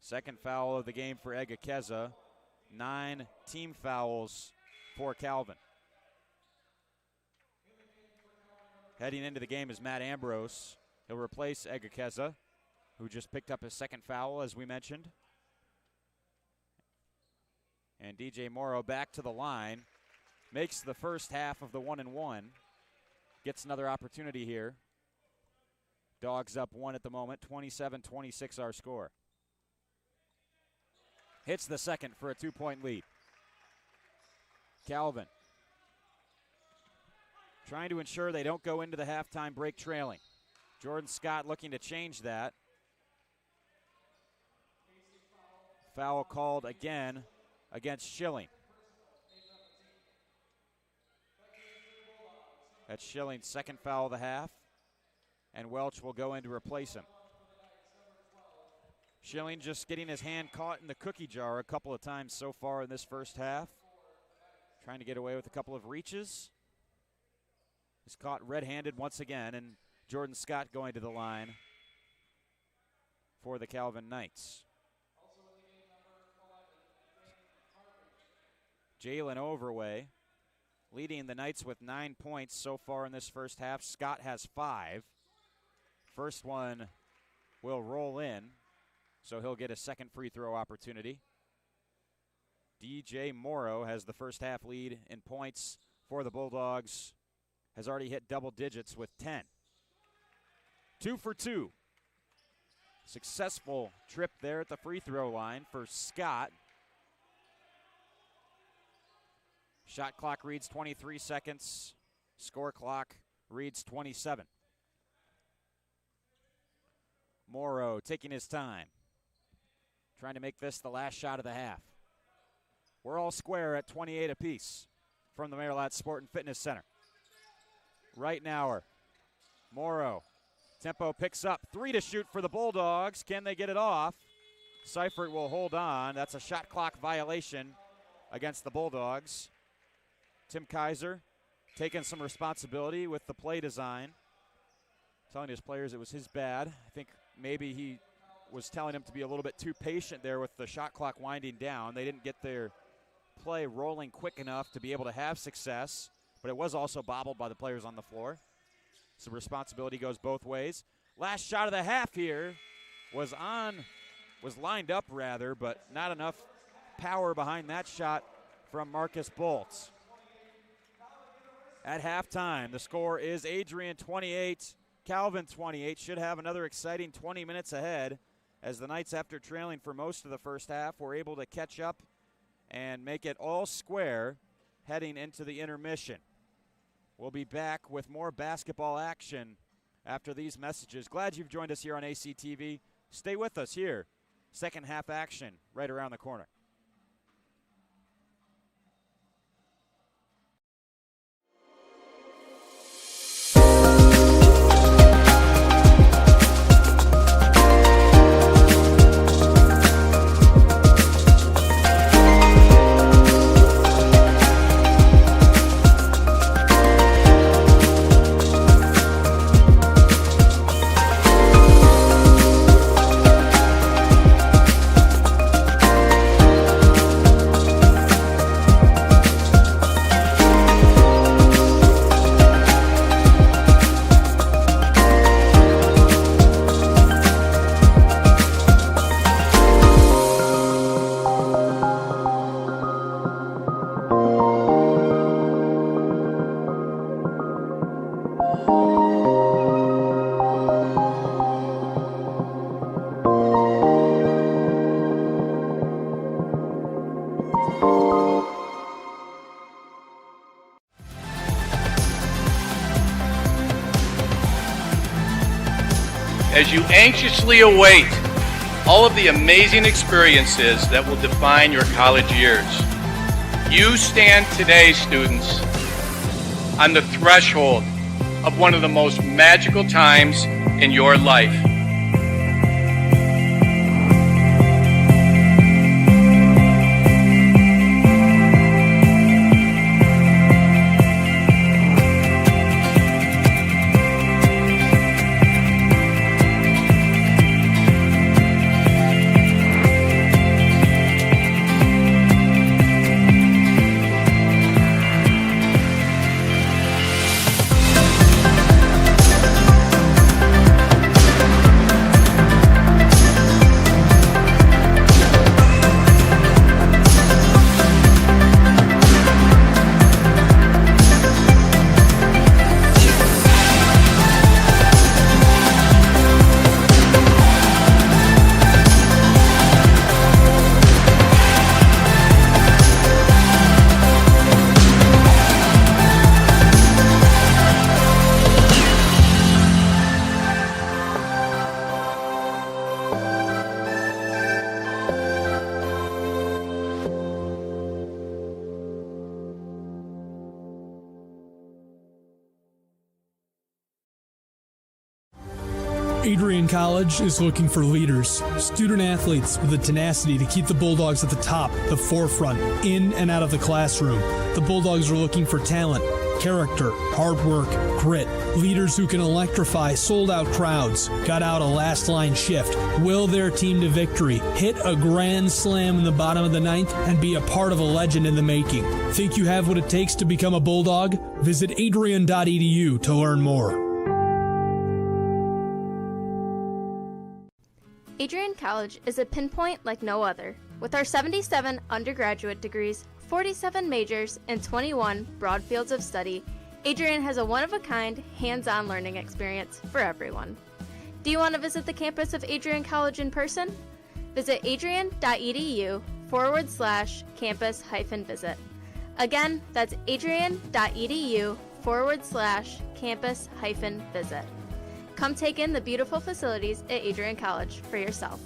Second foul of the game for Egakeza. 9 team fouls for Calvin. Heading into the game is Matt Ambrose. He'll replace Egakeza, who just picked up his second foul, as we mentioned. And DJ Morrow back to the line. Makes the first half of the 1-and-1. Gets another opportunity here. Dogs up 1 at the moment. 27-26 our score. Hits the second for a 2-point lead. Calvin trying to ensure they don't go into the halftime break trailing. Jordan Scott looking to change that. Foul called again against Schilling. That's Schilling's second foul of the half, and Welch will go in to replace him. Schilling just getting his hand caught in the cookie jar a couple of times so far in this first half. Trying to get away with a couple of reaches. He's caught red-handed once again, and Jordan Scott going to the line for the Calvin Knights. Jalen Overway leading the Knights with 9 points so far in this first half. Scott has 5. First one will roll in. so he'll get a second free throw opportunity. DJ Morrow has the first half lead in points for the Bulldogs, has already hit double digits with 10. 2 for 2. Successful trip there at the free throw line for Scott. Shot clock reads 23 seconds. Score clock reads 27. Morrow taking his time, trying to make this the last shot of the half. We're all square at 28 apiece from the Maryland Sport and Fitness Center. Right now, Morrow, tempo picks up. 3 to shoot for the Bulldogs. Can they get it off? Seifert will hold on. That's a shot clock violation against the Bulldogs. Tim Kaiser taking some responsibility with the play design, telling his players it was his bad. I think maybe he was telling them to be a little bit too patient there with the shot clock winding down. They didn't get their play rolling quick enough to be able to have success, but it was also bobbled by the players on the floor. So responsibility goes both ways. Last shot of the half here was lined up rather, but not enough power behind that shot from Marcus Bolts. At halftime, the score is Adrian 28, Calvin 28. Should have another exciting 20 minutes ahead as the Knights, after trailing for most of the first half, were able to catch up and make it all square heading into the intermission. We'll be back with more basketball action after these messages. Glad you've joined us here on ACTV. Stay with us here. Second half action right around the corner. As you anxiously await all of the amazing experiences that will define your college years, you stand today, students, on the threshold of one of the most magical times in your life. Adrian College is looking for leaders, student athletes with the tenacity to keep the Bulldogs at the top, the forefront, in and out of the classroom. The Bulldogs are looking for talent, character, hard work, grit, leaders who can electrify sold-out crowds, got out a last-line shift, will their team to victory, hit a grand slam in the bottom of the ninth, and be a part of a legend in the making. Think you have what it takes to become a Bulldog? Visit adrian.edu to learn more. Adrian College is a pinpoint like no other. With our 77 undergraduate degrees, 47 majors, and 21 broad fields of study, Adrian has a one-of-a-kind, hands-on learning experience for everyone. Do you want to visit the campus of Adrian College in person? Visit adrian.edu/campus-visit. Again, that's adrian.edu/campus-visit. Come take in the beautiful facilities at Adrian College for yourself.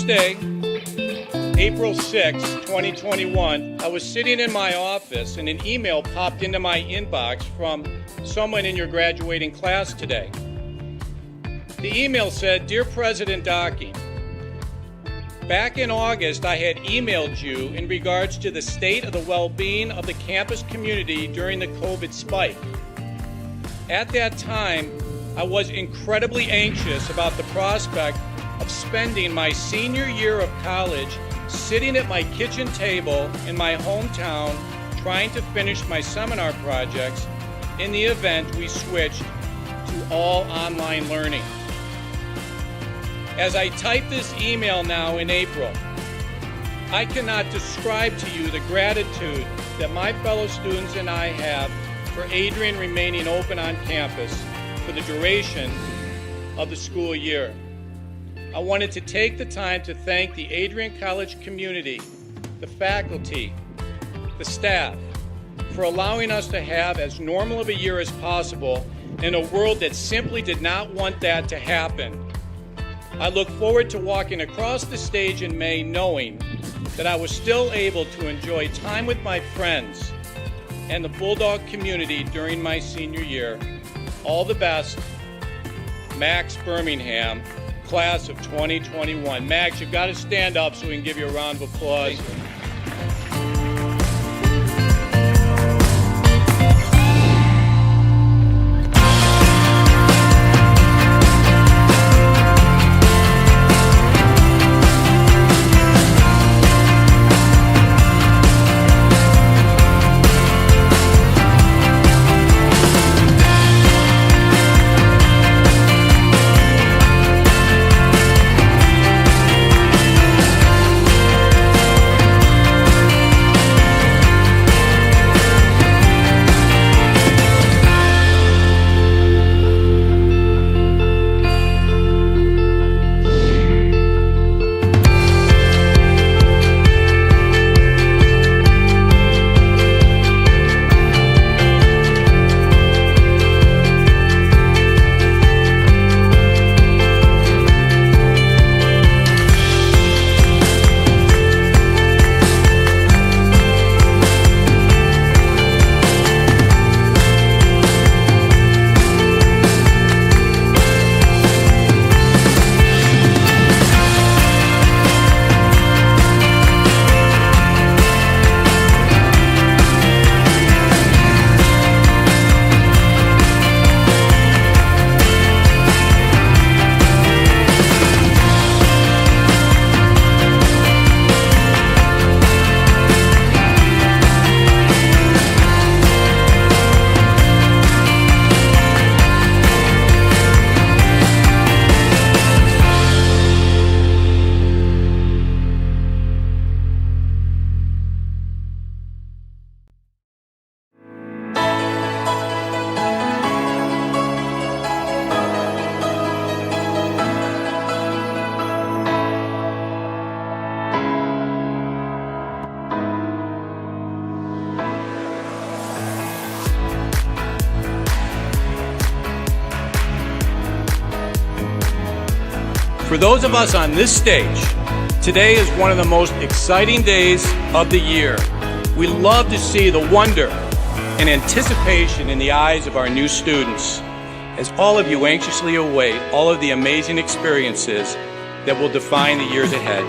Tuesday, April 6, 2021, I was sitting in my office and an email popped into my inbox from someone in your graduating class today. The email said, "Dear President Docking, back in August, I had emailed you in regards to the state of the well-being of the campus community during the COVID spike. At that time, I was incredibly anxious about the prospect of spending my senior year of college sitting at my kitchen table in my hometown trying to finish my seminar projects in the event we switched to all online learning. As I type this email now in April, I cannot describe to you the gratitude that my fellow students and I have for Adrian remaining open on campus for the duration of the school year. I wanted to take the time to thank the Adrian College community, the faculty, the staff, for allowing us to have as normal of a year as possible in a world that simply did not want that to happen. I look forward to walking across the stage in May knowing that I was still able to enjoy time with my friends and the Bulldog community during my senior year. All the best, Max Birmingham, class of 2021. Max, you've got to stand up so we can give you a round of applause. For those of us on this stage, today is one of the most exciting days of the year. We love to see the wonder and anticipation in the eyes of our new students, as all of you anxiously await all of the amazing experiences that will define the years ahead.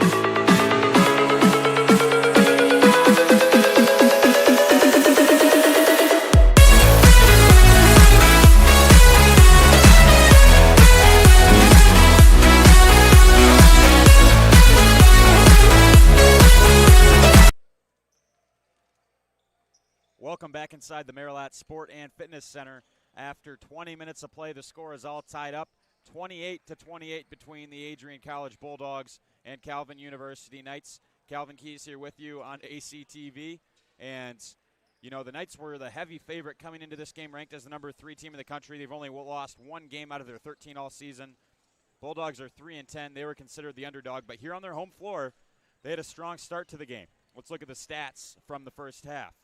Welcome back inside the Marilat Sport and Fitness Center. After 20 minutes of play, the score is all tied up, 28-28 between the Adrian College Bulldogs and Calvin University Knights. Calvin Keys here with you on ACTV. And, you know, the Knights were the heavy favorite coming into this game, ranked as the number 3 team in the country. They've only lost one game out of their 13 all season. Bulldogs are 3-10. They were considered the underdog, but here on their home floor, they had a strong start to the game. Let's look at the stats from the first half.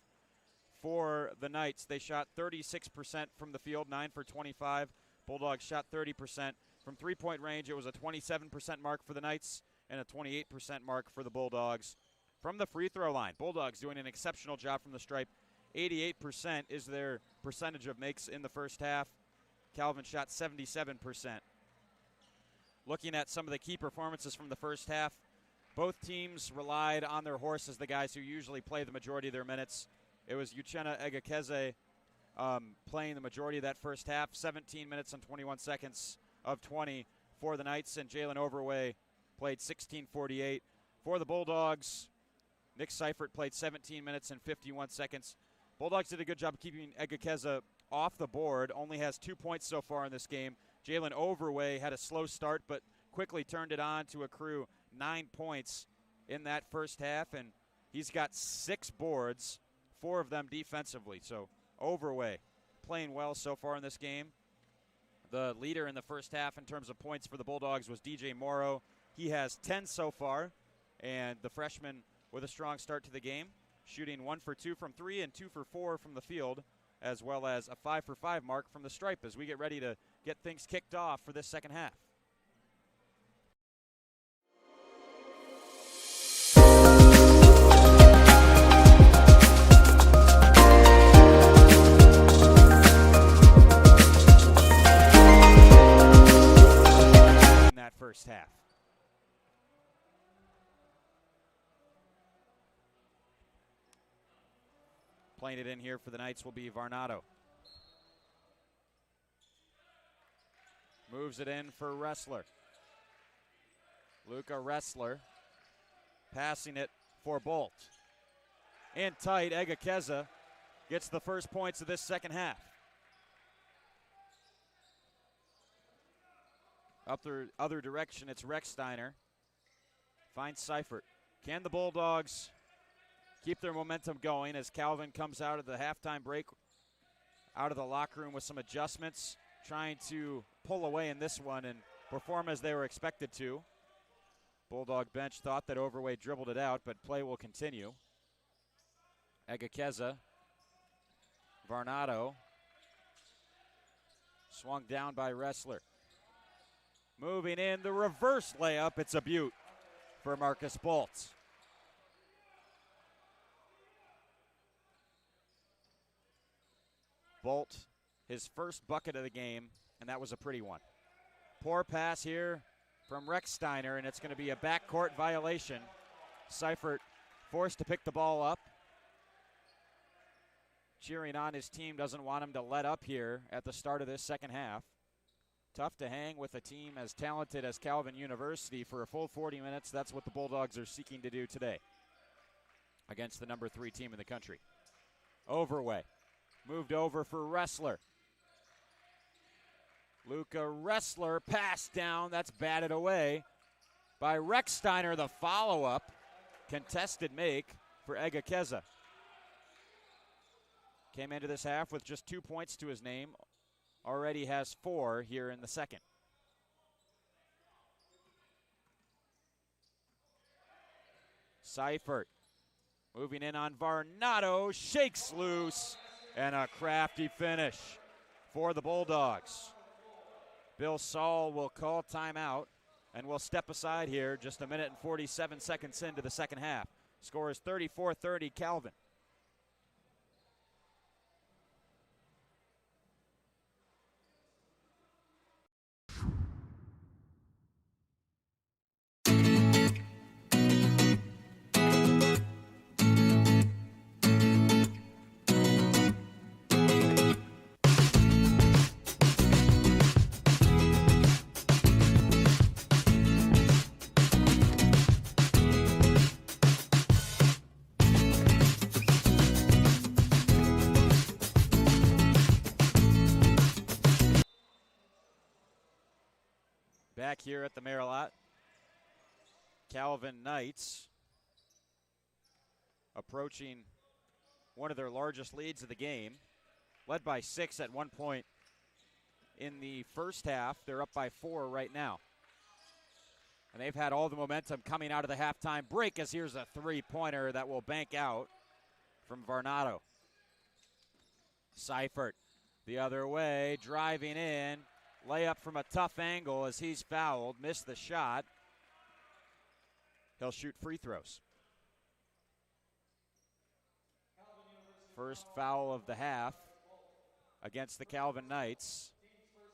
For the Knights, they shot 36% from the field, 9 for 25. Bulldogs shot 30%. From three-point range, it was a 27% mark for the Knights and a 28% mark for the Bulldogs from the free throw line. Bulldogs doing an exceptional job from the stripe. 88% is their percentage of makes in the first half. Calvin shot 77%. Looking at some of the key performances from the first half, both teams relied on their horses, the guys who usually play the majority of their minutes. It was Uchenna Egekeze playing the majority of that first half, 17 minutes and 21 seconds of 20 for the Knights, and Jalen Overway played 16:48. For the Bulldogs, Nick Seifert played 17 minutes and 51 seconds. Bulldogs did a good job of keeping Egekeze off the board, only has 2 points so far in this game. Jalen Overway had a slow start, but quickly turned it on to accrue 9 points in that first half, and he's got 6 boards, 4 of them defensively. So Overway playing well so far in this game. The leader in the first half in terms of points for the Bulldogs was DJ Morrow. He has 10 so far, and the freshman with a strong start to the game, shooting 1 for 2 from 3 and 2 for 4 from the field, as well as a 5 for 5 mark from the stripe as we get ready to get things kicked off for this second half. In that first half. Playing it in here for the Knights will be Varnado. Moves it in for Wrestler. Luca Wrestler passing it for Bolt. In tight, Egekeze gets the first points of this second half. Up the other direction, it's Rechsteiner. Finds Seifert. Can the Bulldogs keep their momentum going as Calvin comes out of the halftime break, out of the locker room with some adjustments, trying to pull away in this one and perform as they were expected to. Bulldog bench thought that Overway dribbled it out, but play will continue. Egekeze, Varnado, swung down by Wrestler. Moving in, the reverse layup, it's a beaut for Marcus Bolt. Bolt, his first bucket of the game, and that was a pretty one. Poor pass here from Rechsteiner, and it's going to be a backcourt violation. Seifert forced to pick the ball up. Cheering on his team, doesn't want him to let up here at the start of this second half. Tough to hang with a team as talented as Calvin University for a full 40 minutes. That's what the Bulldogs are seeking to do today against the number 3 team in the country. Overway. Moved over for Wrestler. Luca Wrestler passed down. That's batted away by Rechsteiner. The follow-up. Contested make for Egekeze. Came into this half with just 2 points to his name. Already has 4 here in the second. Seifert moving in on Varnado. Shakes loose. And a crafty finish for the Bulldogs. Bill Saul will call timeout and will step aside here just a minute and 47 seconds into the second half. Score is 34-30 Calvin. Back here at the Marilot, Calvin Knights approaching one of their largest leads of the game, led by 6 at one point in the first half. They're up by 4 right now. And they've had all the momentum coming out of the halftime break as here's a three-pointer that will bank out from Varnado. Seifert the other way, driving in. Layup from a tough angle as he's fouled, missed the shot. he'll shoot free throws. First foul of the half against the Calvin Knights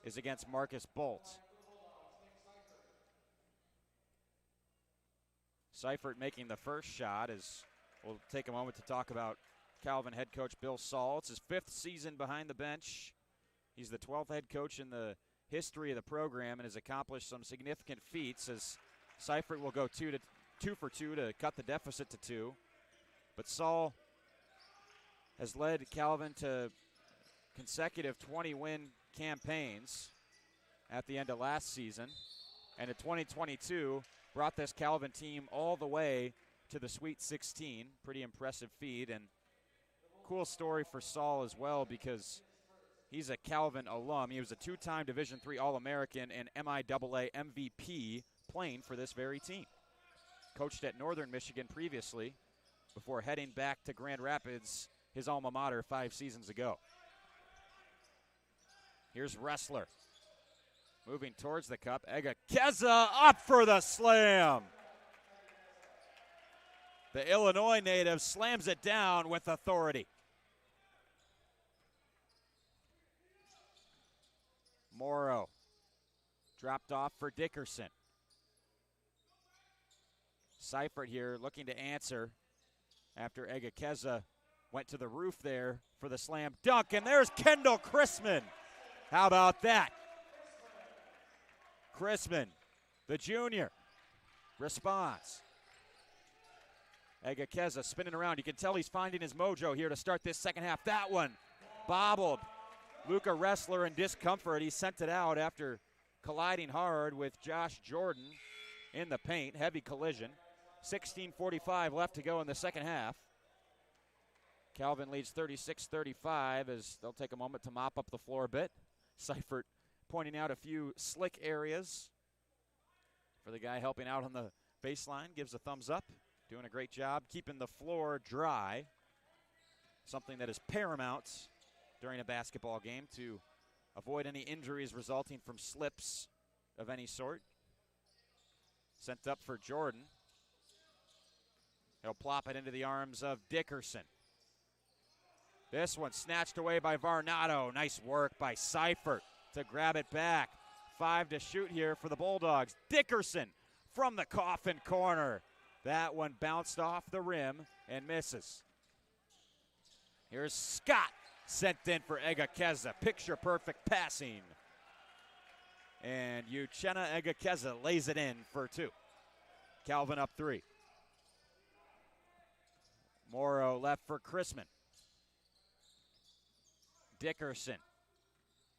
is against Marcus Bolt. Seifert making the first shot. As we'll take a moment to talk about Calvin head coach Bill Saul. It's his 5th season behind the bench. He's the 12th head coach in the history of the program and has accomplished some significant feats, as Seifert will go 2 for 2 to cut the deficit to 2. But Saul has led Calvin to consecutive 20-win campaigns at the end of last season, and in 2022 brought this Calvin team all the way to the Sweet 16. Pretty impressive feat, and cool story for Saul as well, because he's a Calvin alum. He was a 2-time Division III All-American and MIAA MVP playing for this very team. Coached at Northern Michigan previously before heading back to Grand Rapids, his alma mater, 5 seasons ago. Here's Ressler. Moving towards the cup. Egakeza up for the slam. The Illinois native slams it down with authority. Morrow dropped off for Dickerson. Seifert here looking to answer after Egakeza went to the roof there for the slam dunk, and there's Kendall Chrisman. How about that? Chrisman, the junior, responds. Egakeza spinning around. You can tell he's finding his mojo here to start this second half. That one bobbled. Luca Ressler in discomfort. He sent it out after colliding hard with Josh Jordan in the paint. Heavy collision. 16:45 left to go in the second half. Calvin leads 36-35 as they'll take a moment to mop up the floor a bit. Seifert pointing out a few slick areas for the guy helping out on the baseline. Gives a thumbs up. Doing a great job keeping the floor dry. Something that is paramount during a basketball game to avoid any injuries resulting from slips of any sort. Sent up for Jordan. He'll plop it into the arms of Dickerson. This one snatched away by Varnado. Nice work by Seifert to grab it back. 5 to shoot here for the Bulldogs. Dickerson from the coffin corner. That one bounced off the rim and misses. Here's Scott sent in for Egakeza. Picture perfect passing. And Uchenna Egakeza lays it in for 2. Calvin up 3. Morrow left for Chrisman. Dickerson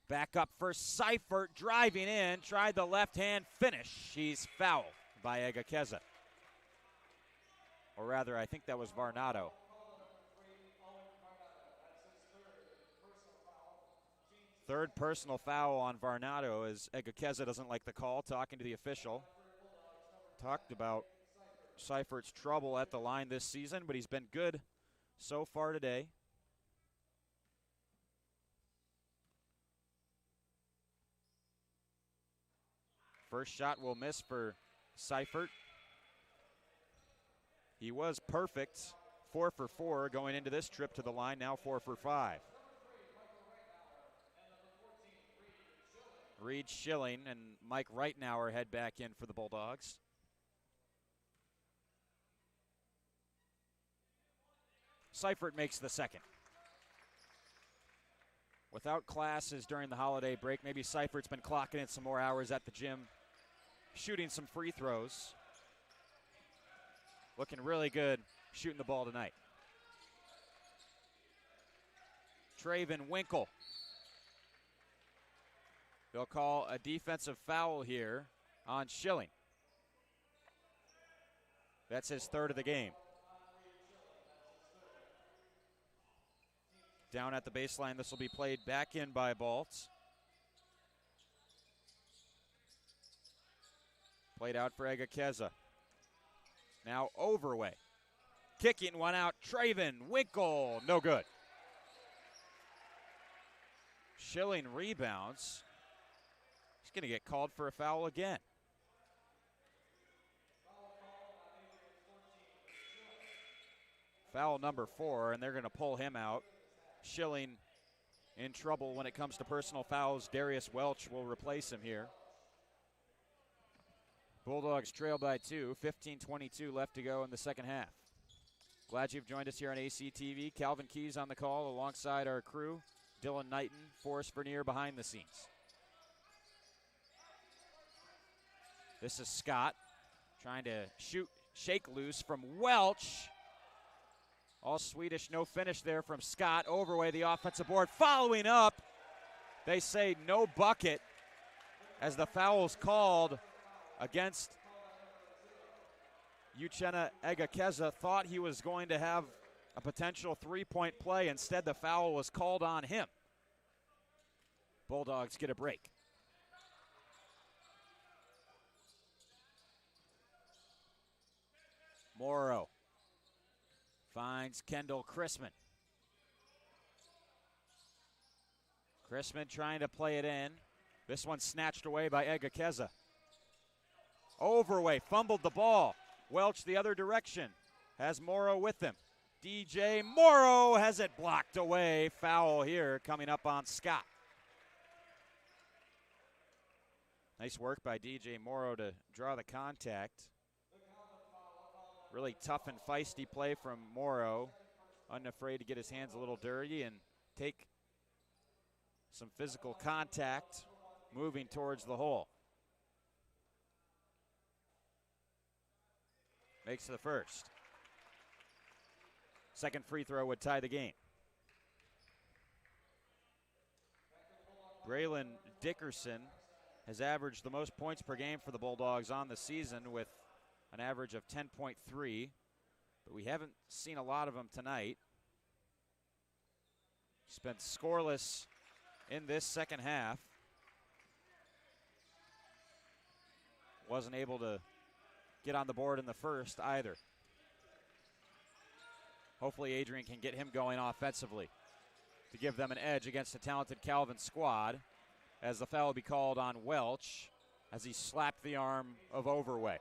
back up for Seifert, driving in, tried the left-hand finish. He's fouled by Egakeza. Or rather, I think that was Varnado. Third personal foul on Varnado as Egakeza doesn't like the call, talking to the official. Talked about Seifert's trouble at the line this season, but he's been good so far today. First shot will miss for Seifert. He was perfect, 4 for 4 going into this trip to the line, now 4 for 5. Reed Schilling and Mike Reitnauer head back in for the Bulldogs. Seifert makes the second. Without classes during the holiday break, maybe Seifert's been clocking in some more hours at the gym, shooting some free throws. Looking really good shooting the ball tonight. Traven Winkle. They'll call a defensive foul here on Schilling. That's his third of the game. Down at the baseline, this will be played back in by Baltz. Played out for Egakeza. Now Overway. Kicking one out, Traven Winkle, no good. Schilling rebounds. He's going to get called for a foul again. Foul number 4, and they're going to pull him out. Schilling in trouble when it comes to personal fouls. Darius Welch will replace him here. Bulldogs trail by 2, 15-22 left to go in the second half. Glad you've joined us here on ACTV. Calvin Keys on the call alongside our crew. Dylan Knighton, Forrest Vernier behind the scenes. This is Scott trying to shake loose from Welch. All Swedish, no finish there from Scott. Overway, the offensive board. Following up, they say no bucket as the foul's called against Uchenna Egakeza. Thought he was going to have a potential three-point play. Instead, the foul was called on him. Bulldogs get a break. Morrow finds Kendall Chrisman. Chrisman trying to play it in. This one snatched away by Egakeza. Overway fumbled the ball. Welch the other direction. Has Morrow with him. DJ Morrow has it blocked away. Foul here coming up on Scott. Nice work by DJ Morrow to draw the contact. Really tough and feisty play from Morrow. Unafraid to get his hands a little dirty and take some physical contact moving towards the hole. Makes the first. Second free throw would tie the game. Braylon Dickerson has averaged the most points per game for the Bulldogs on the season with an average of 10.3, but we haven't seen a lot of him tonight. He's been scoreless in this second half. Wasn't able to get on the board in the first either. Hopefully Adrian can get him going offensively to give them an edge against a talented Calvin squad, as the foul will be called on Welch as he slapped the arm of Overway.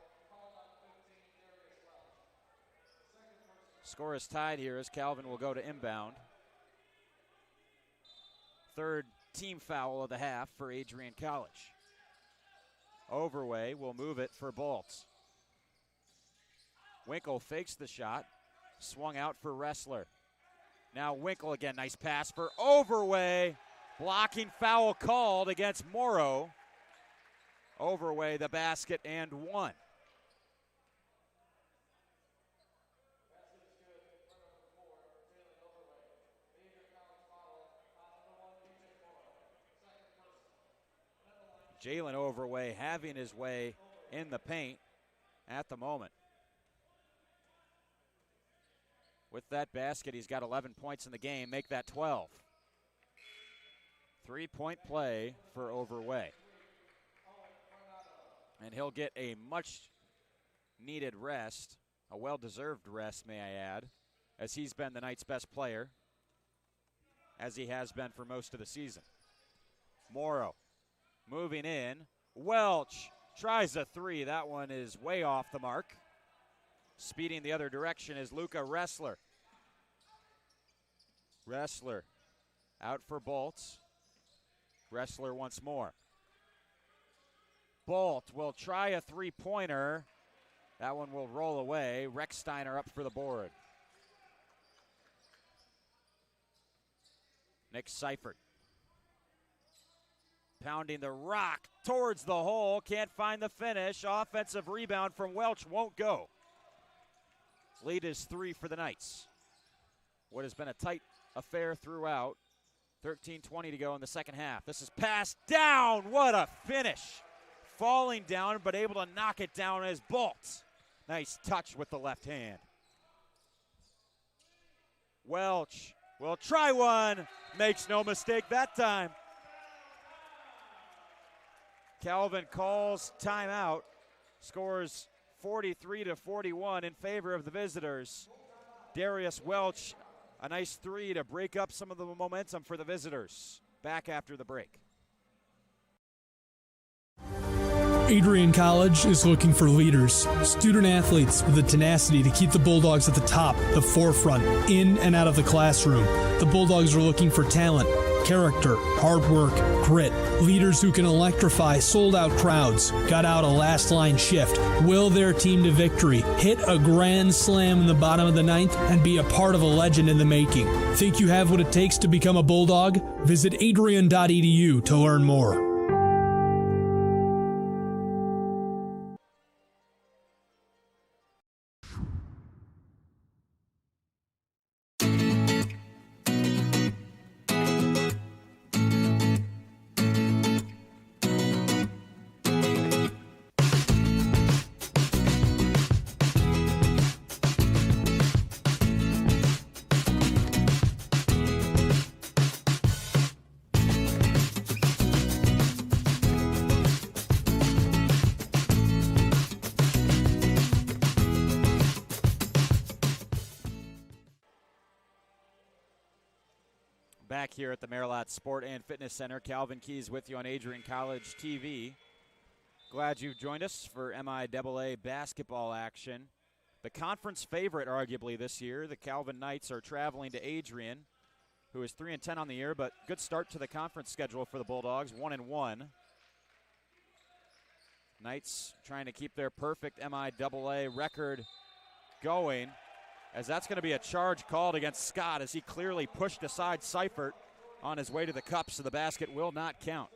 Score is tied here as Calvin will go to inbound. Third team foul of the half for Adrian College. Overway will move it for Bolts. Winkle fakes the shot, swung out for Wrestler. Now Winkle again, nice pass for Overway. Blocking foul called against Morrow. Overway the basket and one. Jalen Overway having his way in the paint at the moment. With that basket, he's got 11 points in the game. Make that 12. 3-point play for Overway. And he'll get a much-needed rest, a well-deserved rest, may I add, as he's been the night's best player, as he has been for most of the season. Morrow moving in. Welch tries a three. That one is way off the mark. Speeding the other direction is Luca Wrestler. Wrestler out for Bolts. Wrestler once more. Bolt will try a three-pointer. That one will roll away. Recksteiner up for the board. Nick Seifert pounding the rock towards the hole. Can't find the finish. Offensive rebound from Welch won't go. Lead is 3 for the Knights. What has been a tight affair throughout. 13:20 to go in the second half. This is passed down. What a finish. Falling down, but able to knock it down as Bolt. Nice touch with the left hand. Welch will try one. Makes no mistake that time. Calvin calls timeout. Scores 43-41 in favor of the visitors. Darius Welch, a nice three to break up some of the momentum for the visitors. Back after the break. Adrian College is looking for leaders, student athletes with the tenacity to keep the Bulldogs at the top, the forefront, in and out of the classroom. The Bulldogs are looking for talent, character, hard work, grit, leaders who can electrify sold-out crowds, got out a last-line shift, will their team to victory, hit a grand slam in the bottom of the ninth, and be a part of a legend in the making. Think you have what it takes to become a Bulldog? Visit adrian.edu to learn more. Back here at the Merrilat Sport and Fitness Center, Calvin Keys with you on Adrian College TV. Glad you've joined us for MIAA basketball action. The conference favorite, arguably, this year. The Calvin Knights are traveling to Adrian, who is 3-10 on the year, but good start to the conference schedule for the Bulldogs, 1-1. Knights trying to keep their perfect MIAA record going, as that's going to be a charge called against Scott as he clearly pushed aside Seifert on his way to the cup, so the basket will not count.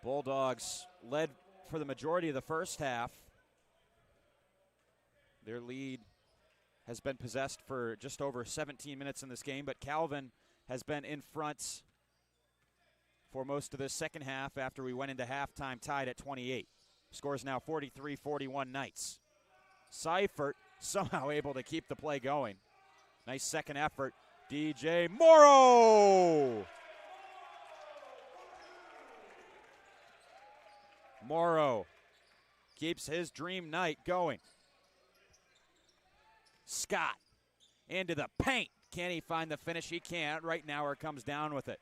Bulldogs led for the majority of the first half. Their lead has been possessed for just over 17 minutes in this game, but Calvin has been in front for most of this second half after we went into halftime tied at 28. Scores now 43-41 Knights. Seifert somehow able to keep the play going. Nice second effort. DJ Morrow! Morrow keeps his dream night going. Scott into the paint. Can he find the finish? He can't. Right now, he comes down with it.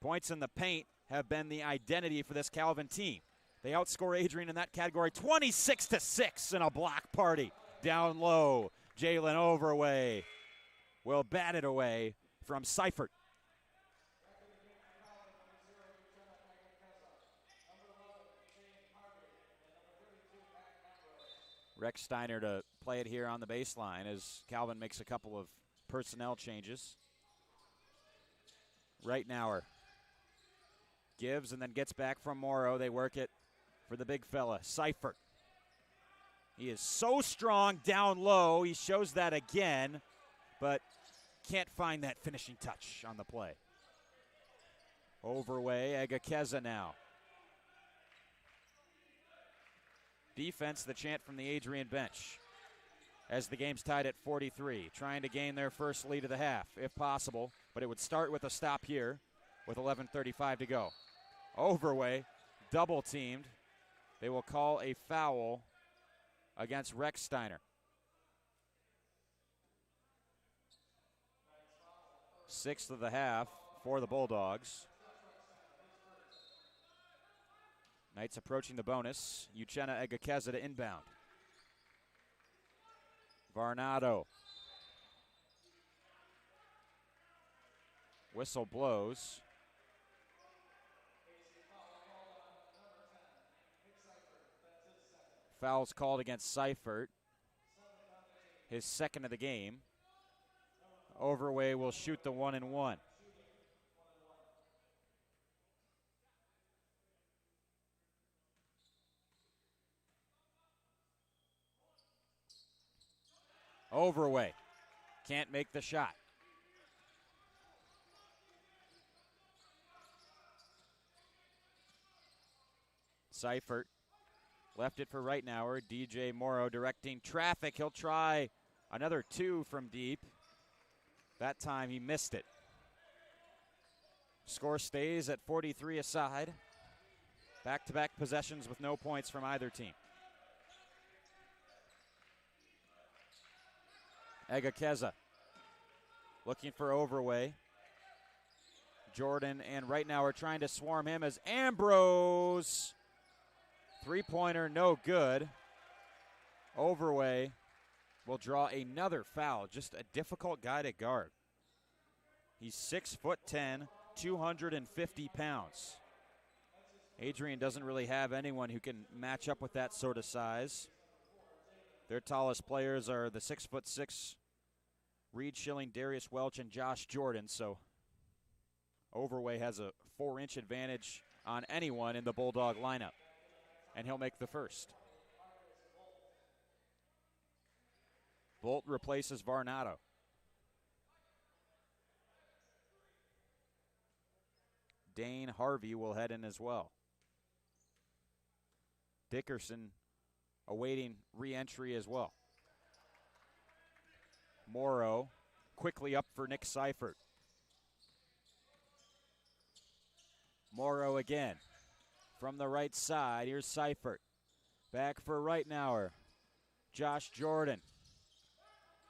Points in the paint have been the identity for this Calvin team. They outscore Adrian in that category 26-6 in a block party. Down low, Jalen Overway will bat it away from Seifert. Rex Steiner to play it here on the baseline as Calvin makes a couple of personnel changes. Reitnauer gives and then gets back from Morrow. They work it for the big fella, Seifert. He is so strong down low. He shows that again, but can't find that finishing touch on the play. Overway, Egakeza now. Defense, the chant from the Adrian bench as the game's tied at 43, trying to gain their first lead of the half, if possible, but it would start with a stop here with 11:35 to go. Overway, double teamed. They will call a foul against Rex Steiner. Sixth of the half for the Bulldogs. Knights approaching the bonus. Uchenna Egakeza to inbound. Varnado. Whistle blows. Foul's called against Seifert. His second of the game. Overway will shoot the 1-and-1. Overway can't make the shot. Seifert left it for Reitnauer. DJ Morrow directing traffic. He'll try another two from deep. That time he missed it. Score stays at 43 aside. Back-to-back possessions with no points from either team. Egakeza looking for Overway. Jordan and right now we're trying to swarm him as Ambrose. Three-pointer, no good. Overway will draw another foul. Just a difficult guy to guard. He's 6'10", 250 pounds. Adrian doesn't really have anyone who can match up with that sort of size. Their tallest players are the 6'6" Reed Schilling, Darius Welch, and Josh Jordan. So Overway has a 4-inch advantage on anyone in the Bulldog lineup. And he'll make the first. Bolt replaces Varnado. Dane Harvey will head in as well. Dickerson awaiting re-entry as well. Morrow quickly up for Nick Seifert. Morrow again from the right side. Here's Seifert. Back for Reitnauer. Josh Jordan.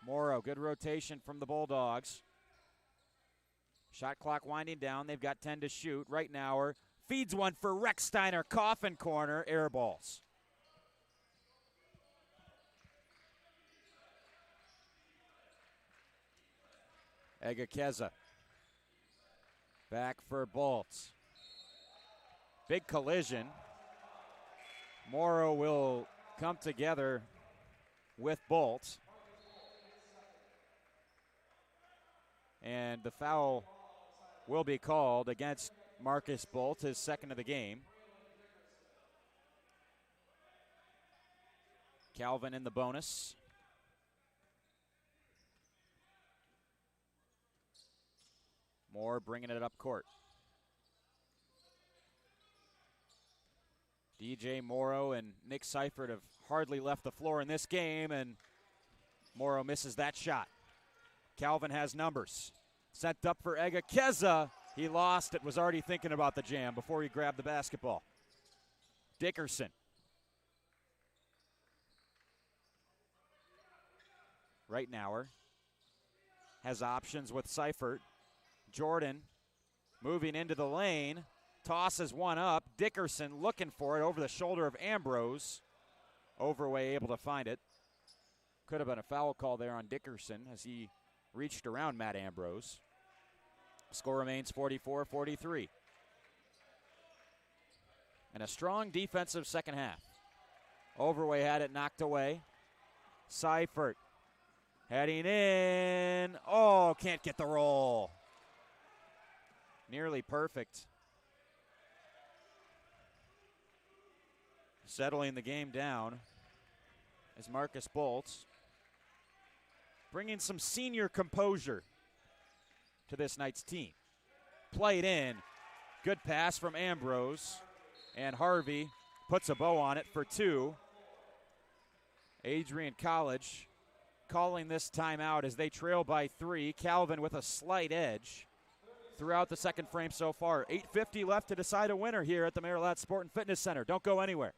Morrow, good rotation from the Bulldogs. Shot clock winding down. They've got 10 to shoot. Reitnauer feeds one for Recksteiner. Coffin corner. Air balls. Egakeza. Back for Bolts. Big collision. Morrow will come together with Bolt. And the foul will be called against Marcus Bolt, his second of the game. Calvin in the bonus. Moore bringing it up court. DJ Morrow and Nick Seifert have hardly left the floor in this game, and Morrow misses that shot. Calvin has numbers. Sent up for Egakeza. He lost it, was already thinking about the jam before he grabbed the basketball. Dickerson. Reitnauer has options with Seifert. Jordan moving into the lane. Tosses one up. Dickerson looking for it over the shoulder of Ambrose. Overway able to find it. Could have been a foul call there on Dickerson as he reached around Matt Ambrose. Score remains 44-43. And a strong defensive second half. Overway had it knocked away. Seifert heading in. Oh, can't get the roll. Nearly perfect. Settling the game down is Marcus Bolts, bringing some senior composure to this night's team. Played in. Good pass from Ambrose. And Harvey puts a bow on it for two. Adrian College calling this timeout as they trail by 3. Calvin with a slight edge throughout the second frame so far. 8:50 left to decide a winner here at the Marilat Sport and Fitness Center. Don't go anywhere.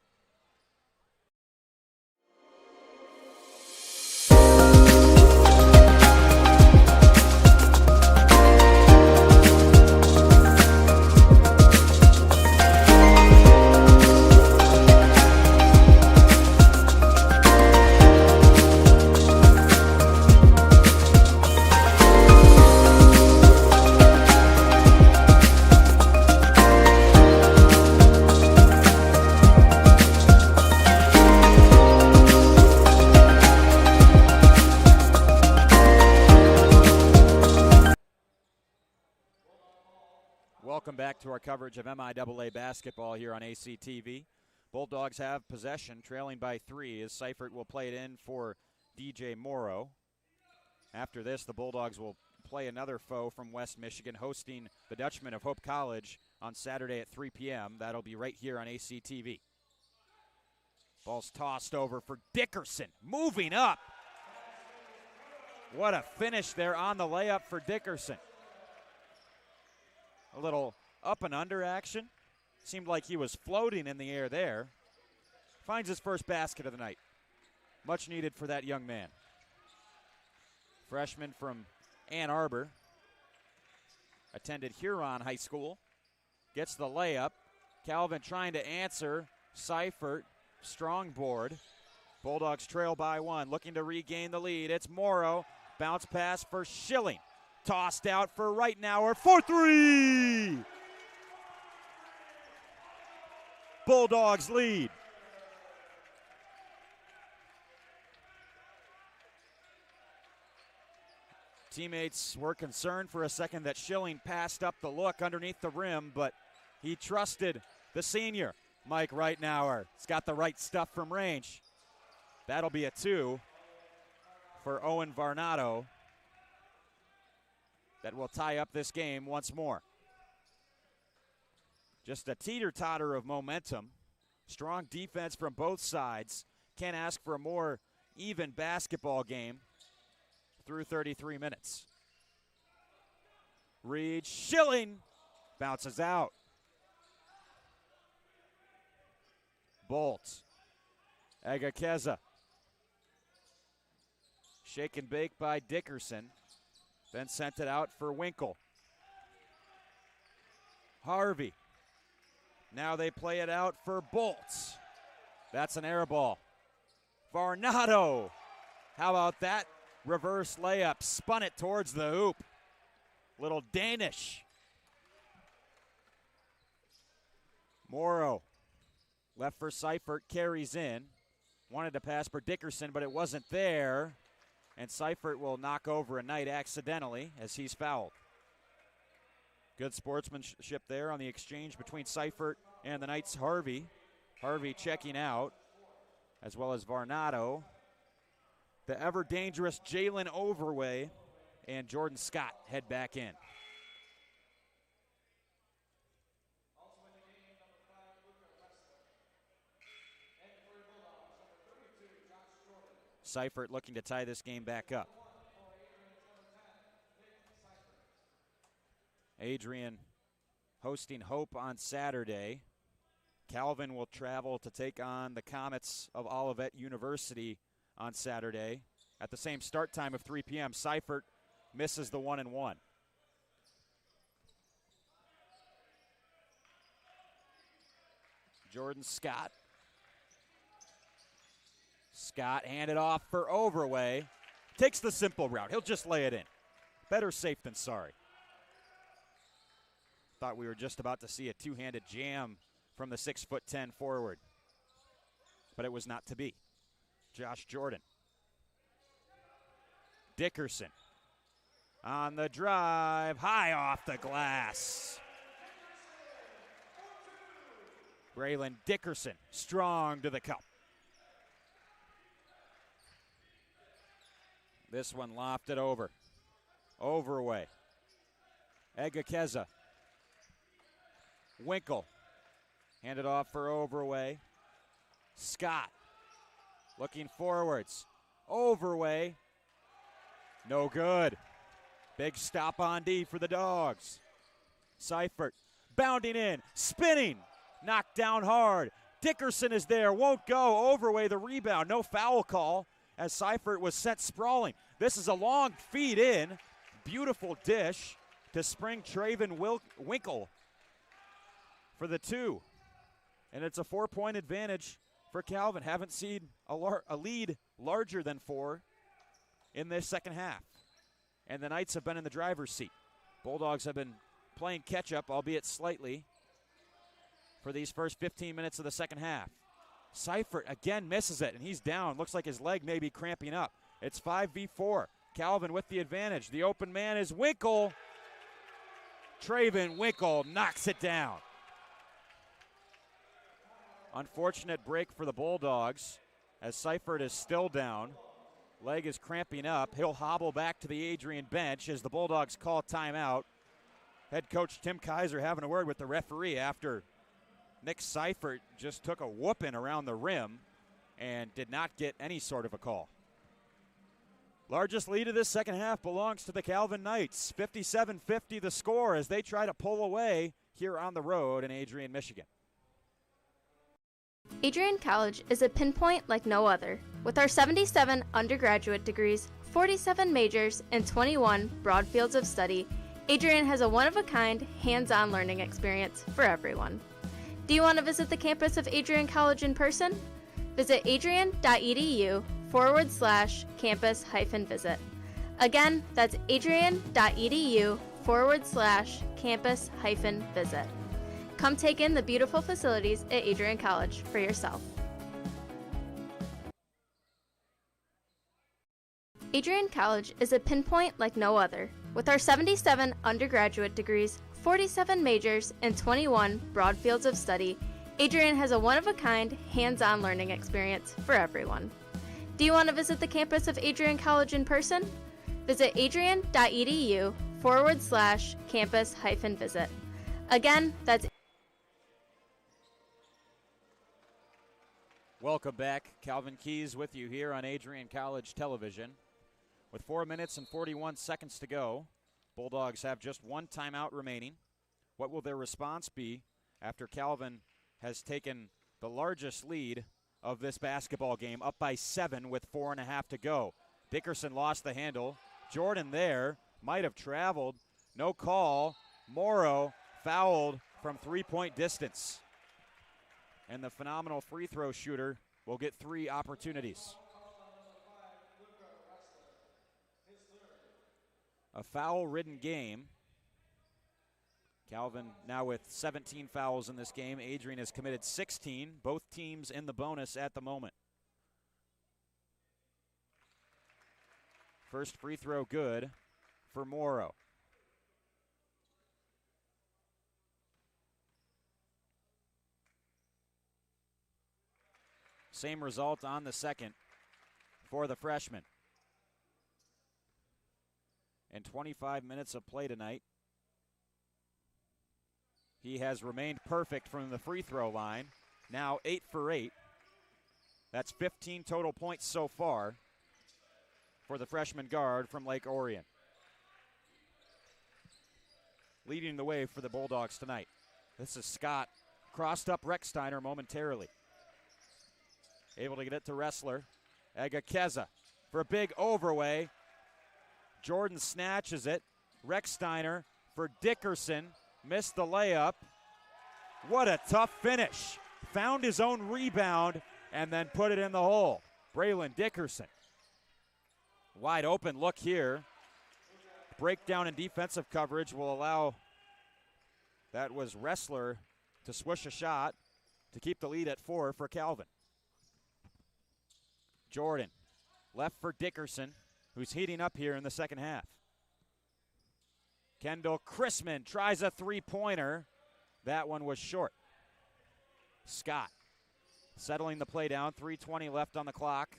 Welcome back to our coverage of MIAA basketball here on ACTV. Bulldogs have possession, trailing by 3 as Seifert will play it in for DJ Morrow. After this, the Bulldogs will play another foe from West Michigan, hosting the Dutchmen of Hope College on Saturday at 3 p.m. That'll be right here on ACTV. Ball's tossed over for Dickerson, moving up. What a finish there on the layup for Dickerson. A little up and under action. Seemed like he was floating in the air there. Finds his first basket of the night. Much needed for that young man. Freshman from Ann Arbor. attended Huron High School. Gets the layup. Calvin trying to answer. Seifert, strong board. Bulldogs trail by 1, looking to regain the lead. It's Morrow. Bounce pass for Schilling. Tossed out for Reitnauer for 3! Bulldogs lead. Teammates were concerned for a second that Schilling passed up the look underneath the rim, but he trusted the senior, Mike Reitnauer. He's got the right stuff from range. That'll be a 2 for Owen Varnado. That will tie up this game once more. Just a teeter-totter of momentum. Strong defense from both sides. Can't ask for a more even basketball game through 33 minutes. Reed Schilling bounces out. Bolt. Agakeza. Shake and bake by Dickerson. Then sent it out for Winkle. Harvey. Now they play it out for Bolts. That's an air ball. Varnado. How about that? Reverse layup. Spun it towards the hoop. Little Danish. Morrow. Left for Seifert. Carries in. Wanted to pass for Dickerson, but it wasn't there. And Seifert will knock over a Knight accidentally as he's fouled. Good sportsmanship there on the exchange between Seifert and the Knights' Harvey. Harvey checking out, as well as Varnado. The ever-dangerous Jalen Overway and Jordan Scott head back in. Seifert looking to tie this game back up. Adrian hosting Hope on Saturday. Calvin will travel to take on the Comets of Olivet University on Saturday at the same start time of 3 p.m. Seifert misses the 1-1. Jordan Scott. Scott handed off for Overway. Takes the simple route. He'll just lay it in. Better safe than sorry. Thought we were just about to see a two-handed jam from the 6'10" forward. But it was not to be. Josh Jordan. Dickerson. On the drive. High off the glass. Braylon Dickerson. Strong to the cup. This one lofted over. Overway. Egakeza. Winkle. Handed off for Overway. Scott. Looking forwards. Overway. No good. Big stop on D for the Dogs. Seifert. Bounding in. Spinning. Knocked down hard. Dickerson is there. Won't go. Overway the rebound. No foul call as Seifert was sent sprawling. This is a long feed in. Beautiful dish to spring Traven Winkle for the 2. And it's a 4-point advantage for Calvin. Haven't seen a lead larger than 4 in this second half. And the Knights have been in the driver's seat. Bulldogs have been playing catch-up, albeit slightly, for these first 15 minutes of the second half. Seifert again misses it, and he's down. Looks like his leg may be cramping up. It's 5v4. Calvin with the advantage. The open man is Winkle. Traven Winkle knocks it down. Unfortunate break for the Bulldogs as Seifert is still down. Leg is cramping up. He'll hobble back to the Adrian bench as the Bulldogs call timeout. Head coach Tim Kaiser having a word with the referee after Nick Seifert just took a whooping around the rim and did not get any sort of a call. Largest lead of this second half belongs to the Calvin Knights. 57-50 the score as they try to pull away here on the road in Adrian, Michigan. Adrian College is a pinpoint like no other. With our 77 undergraduate degrees, 47 majors, and 21 broad fields of study, Adrian has a one-of-a-kind, hands-on learning experience for everyone. Do you want to visit the campus of Adrian College in person? Visit adrian.edu/campus-visit. Again, that's adrian.edu/campus-visit. Come take in the beautiful facilities at Adrian College for yourself. Adrian College is a pinpoint like no other. With our 77 undergraduate degrees, 47 majors, and 21 broad fields of study, Adrian has a one-of-a-kind, hands-on learning experience for everyone. Do you want to visit the campus of Adrian College in person? Visit adrian.edu/campus-visit. Again, that's Welcome back. Calvin Keys with you here on Adrian College Television. With 4 minutes and 41 seconds to go, Bulldogs have just one timeout remaining. What will their response be after Calvin has taken the largest lead of this basketball game, up by 7 with 4.5 to go? Dickerson lost the handle. Jordan there, might have traveled. No call. Morrow fouled from three-point distance. And the phenomenal free throw shooter will get 3 opportunities. A foul-ridden game. Calvin now with 17 fouls in this game. Adrian has committed 16. Both teams in the bonus at the moment. First free throw good for Morrow. Same result on the second for the freshman. In 25 minutes of play tonight, he has remained perfect from the free throw line. Now 8 for 8. That's 15 total points so far for the freshman guard from Lake Orion. Leading the way for the Bulldogs tonight. This is Scott. Crossed up Recksteiner momentarily. Able to get it to Wrestler. Agakeza for a big overway. Jordan snatches it. Recksteiner for Dickerson. Missed the layup. What a tough finish. Found his own rebound and then put it in the hole. Braylon Dickerson. Wide open look here. Breakdown in defensive coverage will allow, that was Wrestler, to swish a shot to keep the lead at 4 for Calvin. Jordan, left for Dickerson, who's heating up here in the second half. Kendall Chrisman tries a three-pointer. That one was short. Scott settling the play down, 3:20 left on the clock.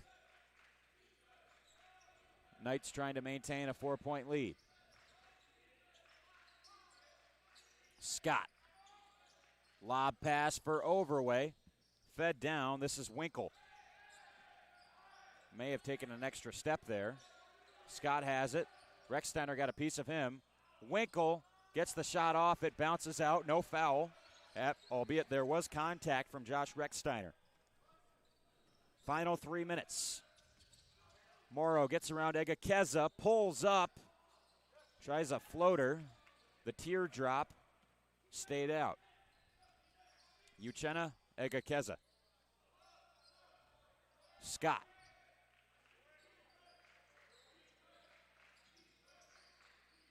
Knights trying to maintain a 4-point lead. Scott, lob pass for Overway, fed down. This is Winkle. May have taken an extra step there. Scott has it. Recksteiner got a piece of him. Winkle gets the shot off. It bounces out. No foul, albeit there was contact from Josh Recksteiner. Final 3 minutes. Morrow gets around Egakeza, pulls up, tries a floater. The teardrop stayed out. Uchenna Egakeza. Scott.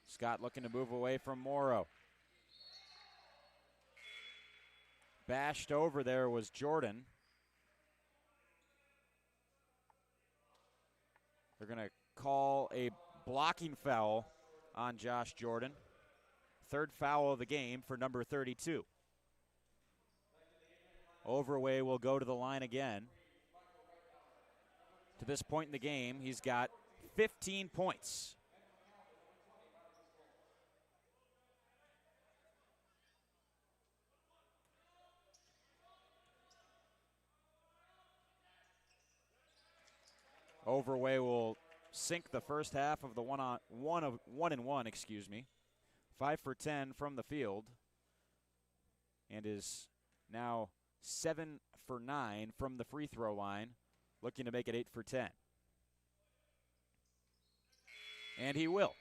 Scott looking to move away from Morrow. Bashed over there was Jordan. They're going to call a blocking foul on Josh Jordan. Third foul of the game for number 32. Overway will go to the line again. To this point in the game, he's got 15 points. Overway will sink the first half of the 1-1, excuse me. 5 for 10 from the field, and is now 7 for 9 from the free throw line, looking to make it 8 for 10. And he will.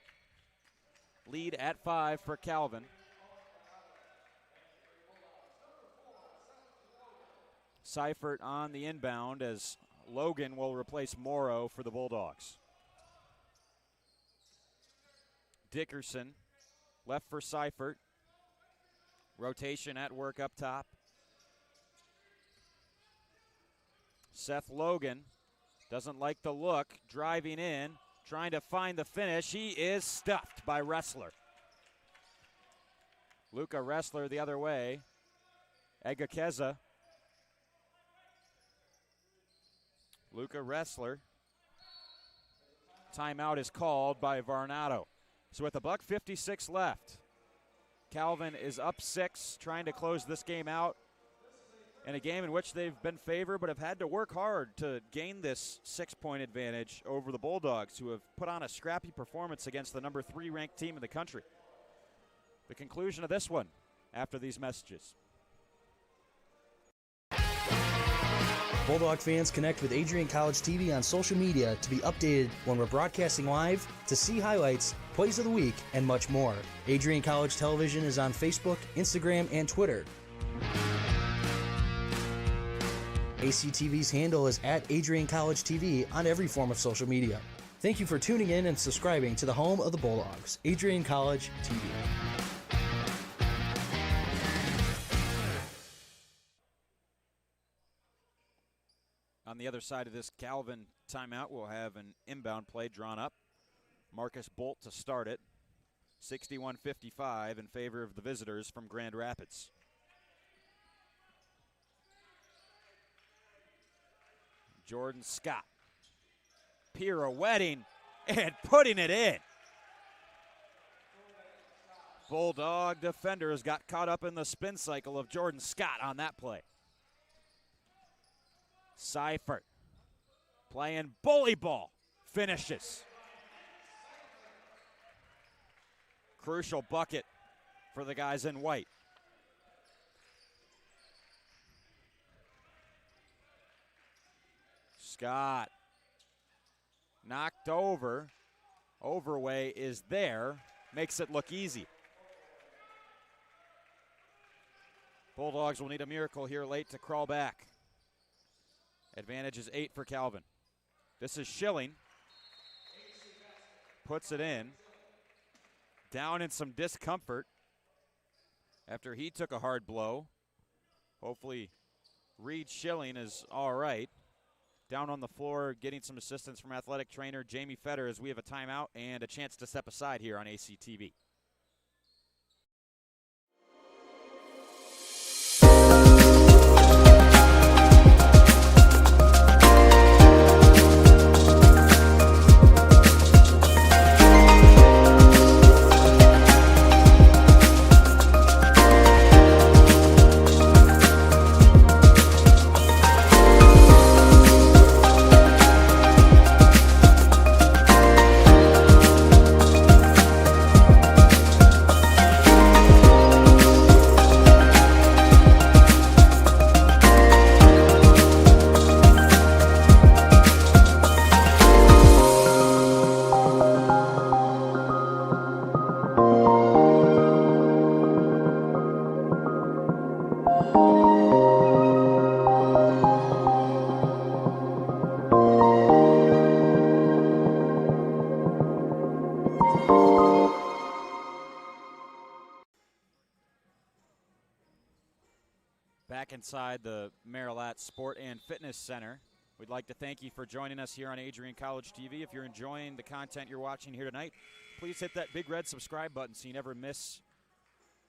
Lead at 5 for Calvin. Seifert on the inbound as Logan will replace Morrow for the Bulldogs. Dickerson left for Seifert. Rotation at work up top. Seth Logan doesn't like the look, driving in, trying to find the finish. He is stuffed by Ressler. Luca Ressler the other way. Egakeza. Luca Ressler. Timeout is called by Varnado. So with $1:56 left, Calvin is up 6, trying to close this game out in a game in which they've been favored but have had to work hard to gain this 6-point advantage over the Bulldogs, who have put on a scrappy performance against the number 3 ranked team in the country. The conclusion of this one after these messages. Bulldog fans, connect with Adrian College TV on social media to be updated when we're broadcasting live, to see highlights, plays of the week, and much more. Adrian College Television is on Facebook, Instagram, and Twitter. ACTV's handle is at Adrian College TV on every form of social media. Thank you for tuning in and subscribing to the home of the Bulldogs, Adrian College TV. On the other side of this Calvin timeout, we'll have an inbound play drawn up. Marcus Bolt to start it. 61-55 in favor of the visitors from Grand Rapids. Jordan Scott pirouetting and putting it in. Bulldog defenders got caught up in the spin cycle of Jordan Scott on that play. Seifert playing bully ball, finishes. Crucial bucket for the guys in white. Scott knocked over. Overway is there, makes it look easy. Bulldogs will need a miracle here late to crawl back. Advantage is 8 for Calvin. This is Schilling. Puts it in. Down in some discomfort after he took a hard blow. Hopefully Reed Schilling is all right. Down on the floor, getting some assistance from athletic trainer Jamie Fetter as we have a timeout and a chance to step aside here on ACTV. Back inside the Marilat Sport and Fitness Center. We'd like to thank you for joining us here on Adrian College TV. If you're enjoying the content you're watching here tonight, please hit that big red subscribe button so you never miss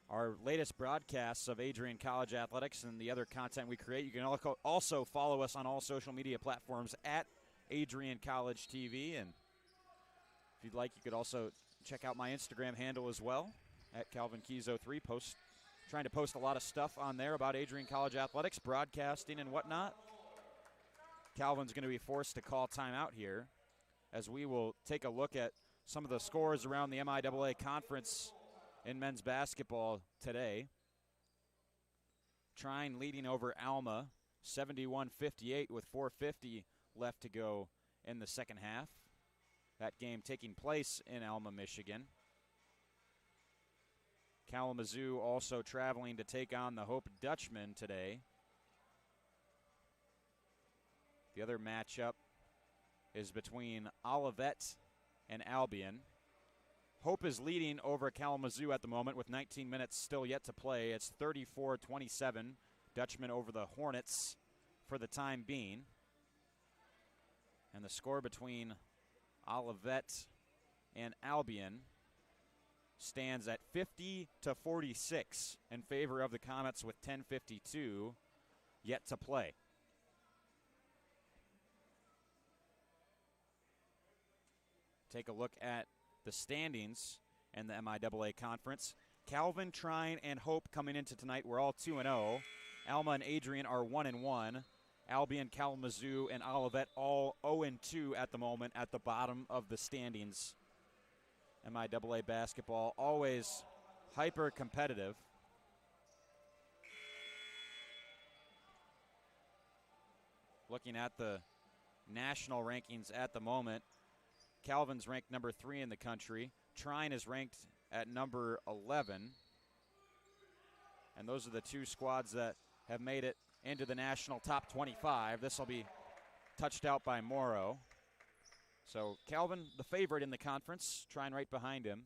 our latest broadcasts of Adrian College Athletics and the other content we create. You can also follow us on all social media platforms at Adrian College TV. And if you'd like, you could also check out my Instagram handle as well, at Calvin Keys 03. Trying to post a lot of stuff on there about Adrian College Athletics, broadcasting and whatnot. Calvin's going to be forced to call timeout here as we will take a look at some of the scores around the MIAA conference in men's basketball today. Trine leading over Alma 71-58 with 4:50 left to go in the second half. That game taking place in Alma, Michigan. Kalamazoo also traveling to take on the Hope Dutchmen today. The other matchup is between Olivet and Albion. Hope is leading over Kalamazoo at the moment with 19 minutes still yet to play. It's 34-27. Dutchmen over the Hornets for the time being. And the score between Olivet and Albion stands at 50-46 in favor of the Comets with 10:52 yet to play. Take a look at the standings in the MIAA conference. Calvin, Trine, and Hope coming into tonight, we're all 2-0. Alma and Adrian are 1-1. Albion, Kalamazoo, and Olivet all 0-2 at the moment at the bottom of the standings. MIAA basketball always hyper competitive. Looking at the national rankings at the moment, Calvin's ranked number 3 in the country. Trine is ranked at number 11. And those are the two squads that have made it into the national top 25. This will be touched out by Morrow. So Calvin, the favorite in the conference, Trine right behind him.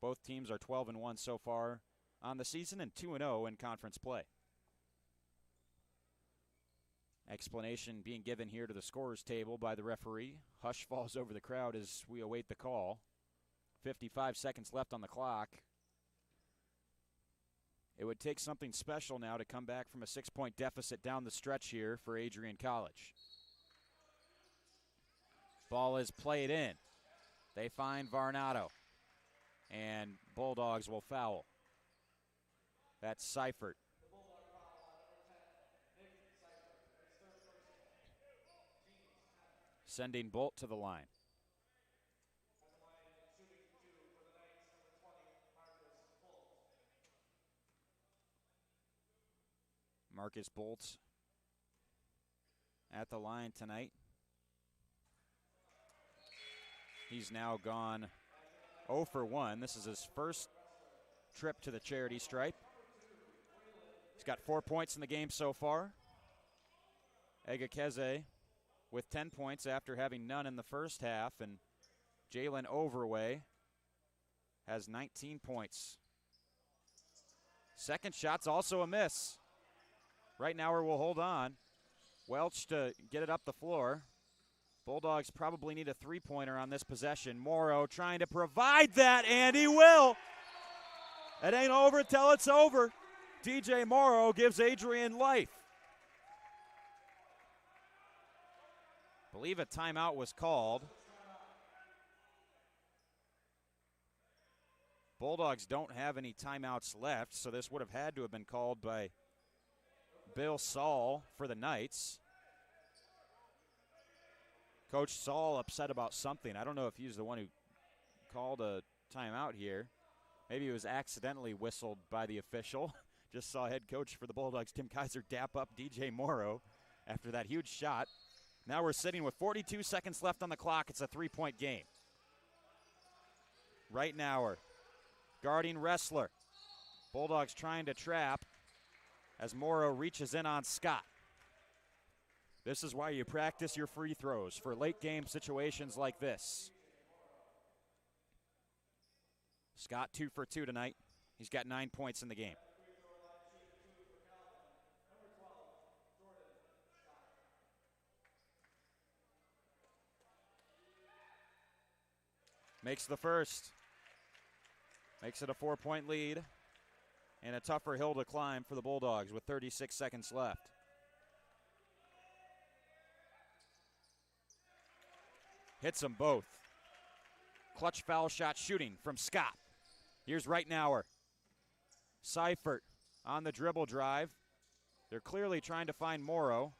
Both teams are 12-1 so far on the season and 2-0 in conference play. Explanation being given here to the scorers table by the referee. Hush falls over the crowd as we await the call. 55 seconds left on the clock. It would take something special now to come back from a 6-point deficit down the stretch here for Adrian College. Ball is played in. They find Varnado. And Bulldogs will foul. That's Seifert. Sending Bolt to the line. Marcus Bolt at the line tonight. He's now gone 0 for 1. This is his first trip to the charity stripe. He's got 4 points in the game so far. Egakeze with 10 points after having none in the first half, and Jalen Overway has 19 points. Second shot's also a miss. Right now will hold on. Welch to get it up the floor. Bulldogs probably need a three-pointer on this possession. Morrow trying to provide that, and he will. It ain't over till it's over. DJ Morrow gives Adrian life. Believe a timeout was called. Bulldogs don't have any timeouts left, so this would have had to have been called by Bill Saul for the Knights. Coach Saul upset about something. I don't know if he's the one who called a timeout here. Maybe it was accidentally whistled by the official. Just saw head coach for the Bulldogs, Tim Kaiser, dap up DJ Morrow after that huge shot. Now we're sitting with 42 seconds left on the clock. It's a three-point game. Right now, guarding Wrestler. Bulldogs trying to trap as Morrow reaches in on Scott. This is why you practice your free throws for late game situations like this. Scott 2 for 2 tonight. He's got 9 points in the game. Makes the first. Makes it a 4-point lead. And a tougher hill to climb for the Bulldogs with 36 seconds left. Hits them both. Clutch foul shot shooting from Scott. Here's Reitnauer. Seifert on the dribble drive. They're clearly trying to find Morrow,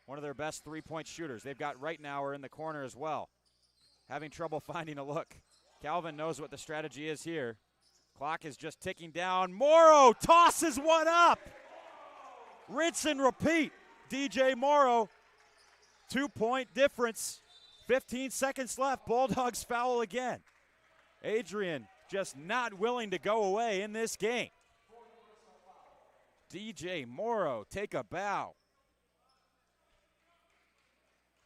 one of their best three-point shooters. They've got Reitnauer in the corner as well. Having trouble finding a look. Calvin knows what the strategy is here. Clock is just ticking down. Morrow tosses one up. Rinse and repeat. DJ Morrow, 2-point difference. 15 seconds left. Bulldogs foul again. Adrian just not willing to go away in this game. DJ Morrow, take a bow.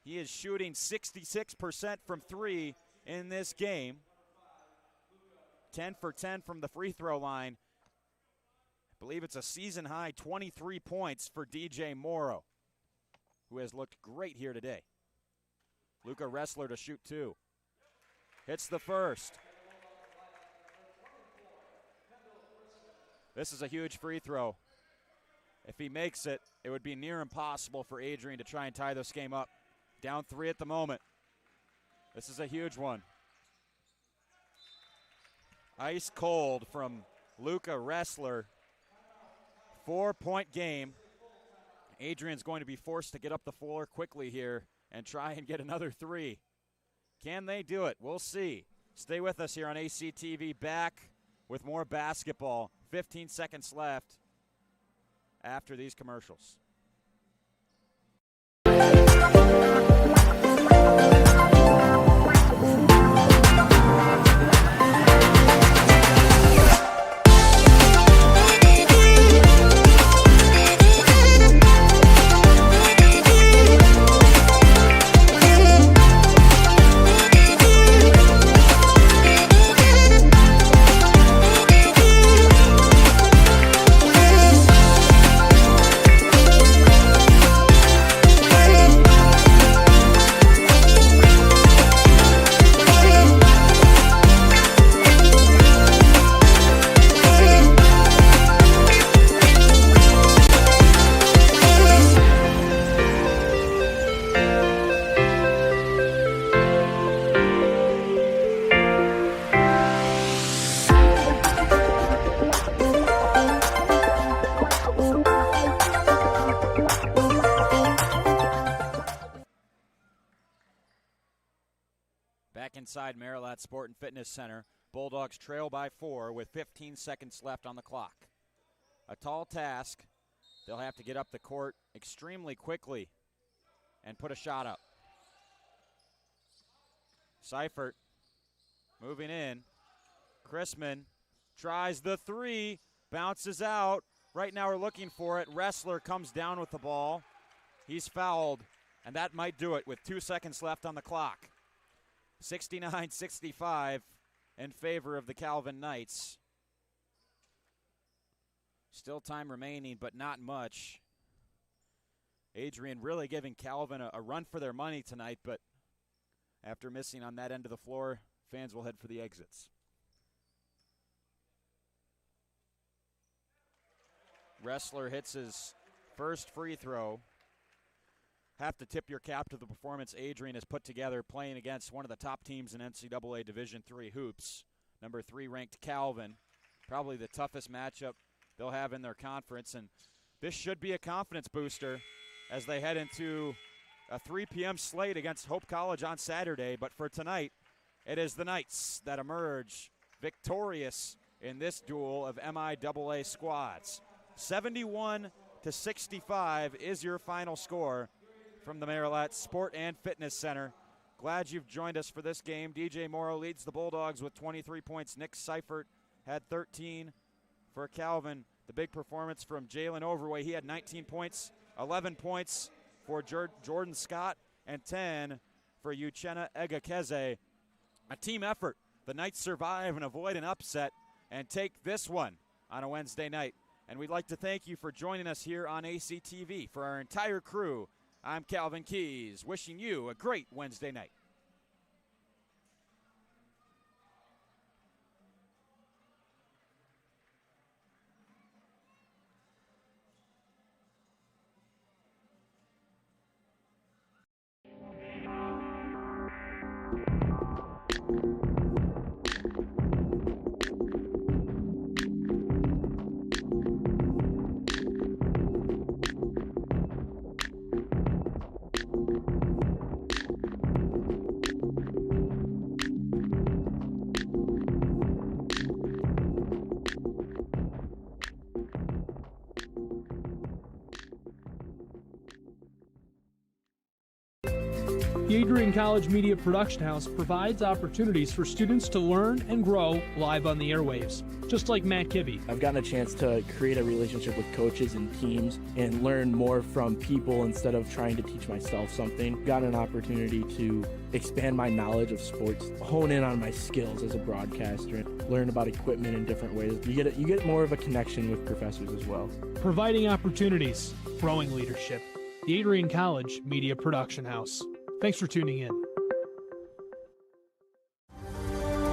He is shooting 66% from three in this game. 10 for 10 from the free throw line. I believe it's a season high 23 points for DJ Morrow, who has looked great here today. Luca Ressler to shoot two. Hits the first. This is a huge free throw. If he makes it, it would be near impossible for Adrian to try and tie this game up. Down three at the moment. This is a huge one. Ice cold from Luca Ressler. 4-point game. Adrian's going to be forced to get up the floor quickly here and try and get another three. Can they do it? We'll see. Stay with us here on ACTV. Back with more basketball. 15 seconds left after these commercials. Back inside Marilat Sport and Fitness Center, Bulldogs trail by 4 with 15 seconds left on the clock. A tall task. They'll have to get up the court extremely quickly and put a shot up. Seifert moving in. Chrisman tries the three, bounces out. Right now we're looking for it. Ressler comes down with the ball. He's fouled, and that might do it with 2 seconds left on the clock. 69-65 in favor of the Calvin Knights. Still time remaining, but not much. Adrian really giving Calvin a run for their money tonight, but after missing on that end of the floor, fans will head for the exits. Ressler hits his first free throw. Have to tip your cap to the performance Adrian has put together playing against one of the top teams in NCAA Division III hoops. Number 3 ranked Calvin. Probably the toughest matchup they'll have in their conference. And this should be a confidence booster as they head into a 3 p.m. slate against Hope College on Saturday. But for tonight, it is the Knights that emerge victorious in this duel of MIAA squads. 71-65 is your final score from the Marilat Sport and Fitness Center. Glad you've joined us for this game. DJ Morrow leads the Bulldogs with 23 points. Nick Seifert had 13 for Calvin. The big performance from Jalen Overway. He had 19 points, 11 points for Jordan Scott, and 10 for Uchenna Egakeze. A team effort. The Knights survive and avoid an upset and take this one on a Wednesday night. And we'd like to thank you for joining us here on ACTV. For our entire crew, I'm Calvin Keys, wishing you a great Wednesday night. The Adrian College Media Production House provides opportunities for students to learn and grow live on the airwaves, just like Matt Kibbe. I've gotten a chance to create a relationship with coaches and teams and learn more from people instead of trying to teach myself something. Got an opportunity to expand my knowledge of sports, hone in on my skills as a broadcaster, learn about equipment in different ways. You get more of a connection with professors as well. Providing opportunities, growing leadership. The Adrian College Media Production House. Thanks for tuning in.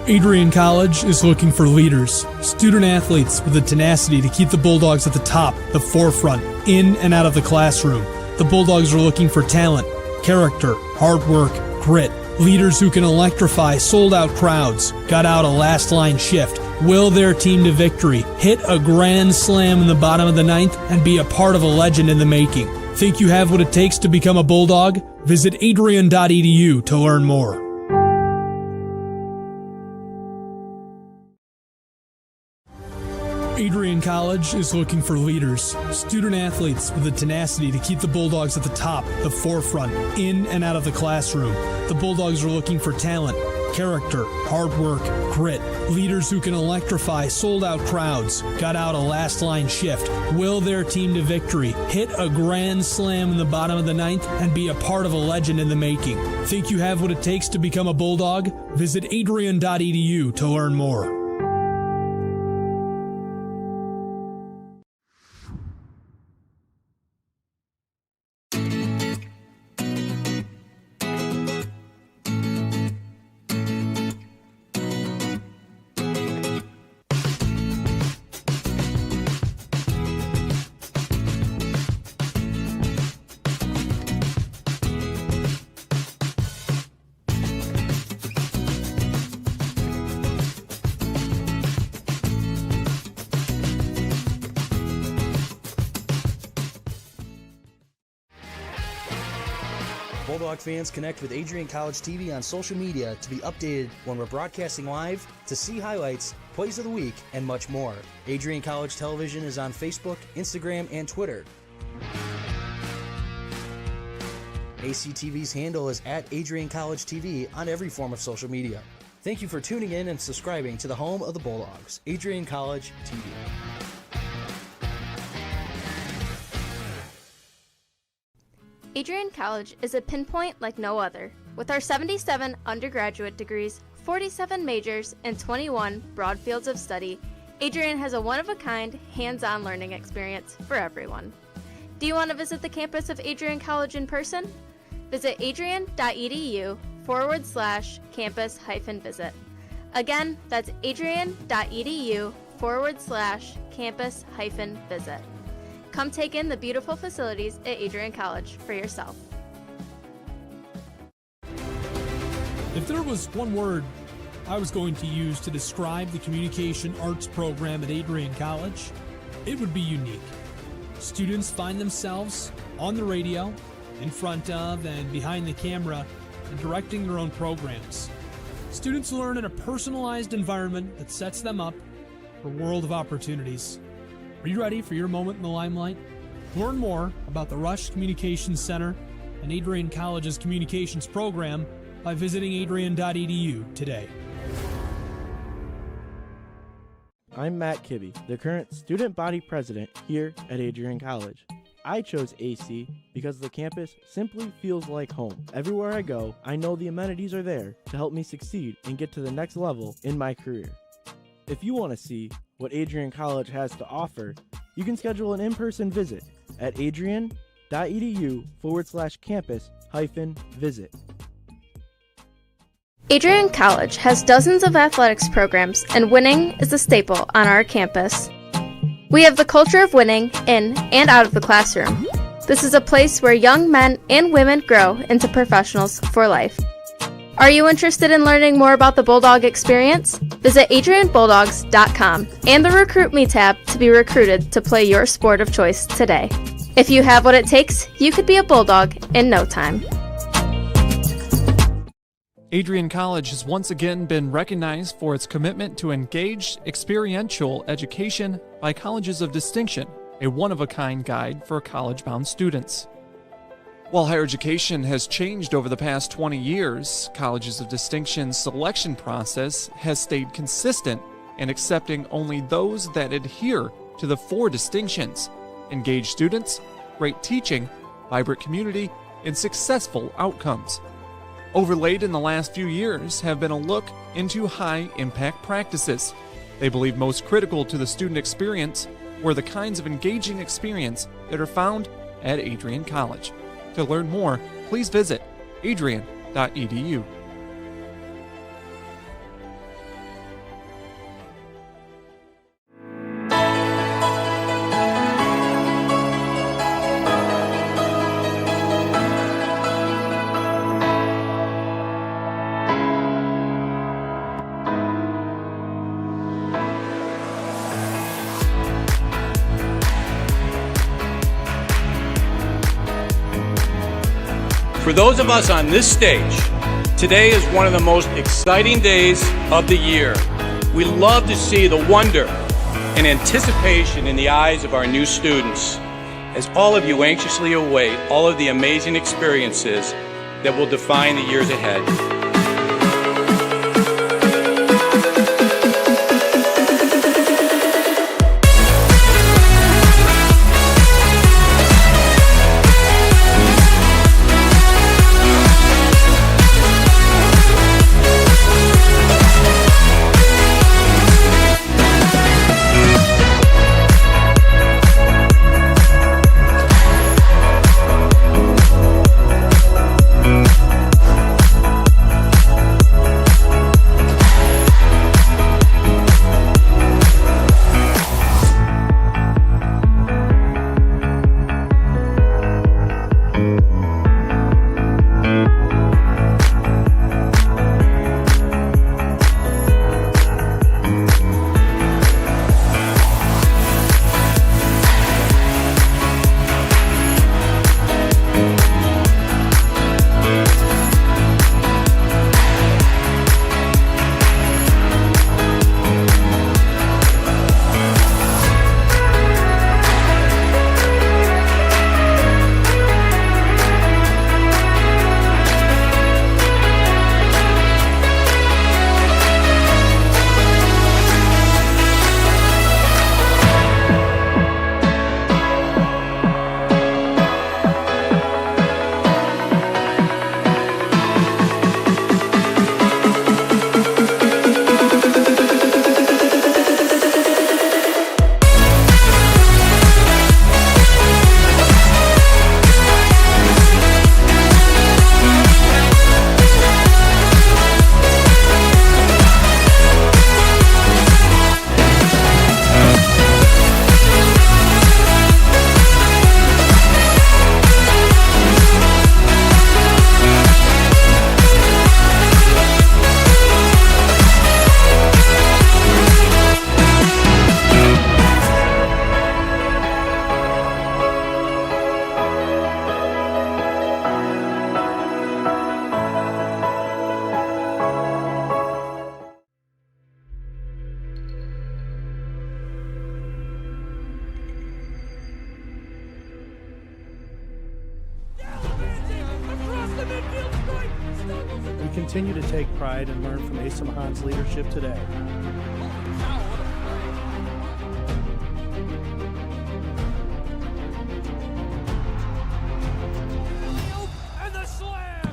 Adrian College is looking for leaders, student athletes with the tenacity to keep the Bulldogs at the top, the forefront, in and out of the classroom. The Bulldogs are looking for talent, character, hard work, grit, leaders who can electrify sold-out crowds, gut out a last-line shift, will their team to victory, hit a grand slam in the bottom of the ninth, and be a part of a legend in the making. Think you have what it takes to become a Bulldog? Visit adrian.edu to learn more. Adrian College is looking for leaders, student athletes with the tenacity to keep the Bulldogs at the top, the forefront, in and out of the classroom. The Bulldogs are looking for talent, character, hard work, grit, leaders who can electrify sold-out crowds, gut out a last-line shift, will their team to victory, hit a grand slam in the bottom of the ninth, and be a part of a legend in the making. Think you have what it takes to become a Bulldog? Visit adrian.edu to learn more. Bulldog fans, connect with Adrian College TV on social media to be updated when we're broadcasting live, to see highlights, plays of the week, and much more. Adrian College Television is on Facebook, Instagram, and Twitter. ACTV's handle is at Adrian College TV on every form of social media. Thank you for tuning in and subscribing to the home of the Bulldogs, Adrian College TV. Adrian College is a pinpoint like no other. With our 77 undergraduate degrees, 47 majors, and 21 broad fields of study, Adrian has a one-of-a-kind, hands-on learning experience for everyone. Do you want to visit the campus of Adrian College in person? Visit adrian.edu/campus-visit. Again, that's adrian.edu/campus-visit. Come take in the beautiful facilities at Adrian College for yourself. If there was one word I was going to use to describe the communication arts program at Adrian College, it would be unique. Students find themselves on the radio, in front of and behind the camera, and directing their own programs. Students learn in a personalized environment that sets them up for a world of opportunities. Are you ready for your moment in the limelight? Learn more about the Rush Communications Center and Adrian College's communications program by visiting adrian.edu today. I'm Matt Kibbe, the current student body president here at Adrian College. I chose AC because the campus simply feels like home. Everywhere I go, I know the amenities are there to help me succeed and get to the next level in my career. If you want to see what Adrian College has to offer, you can schedule an in-person visit at adrian.edu/campus-visit. Adrian College has dozens of athletics programs, and winning is a staple on our campus. We have the culture of winning in and out of the classroom. This is a place where young men and women grow into professionals for life. Are you interested in learning more about the Bulldog experience? Visit adrianbulldogs.com and the Recruit Me tab to be recruited to play your sport of choice today. If you have what it takes, you could be a Bulldog in no time. Adrian College has once again been recognized for its commitment to engaged, experiential education by Colleges of Distinction, a one-of-a-kind guide for college-bound students. While higher education has changed over the past 20 years, Colleges of Distinction's selection process has stayed consistent in accepting only those that adhere to the 4 distinctions: engaged students, great teaching, vibrant community, and successful outcomes. Overlaid in the last few years have been a look into high-impact practices. They believe most critical to the student experience were the kinds of engaging experience that are found at Adrian College. To learn more, please visit adrian.edu. For those of us on this stage, today is one of the most exciting days of the year. We love to see the wonder and anticipation in the eyes of our new students, as all of you anxiously await all of the amazing experiences that will define the years ahead. We continue to take pride and learn from Asa Mahan's leadership today. And the slam!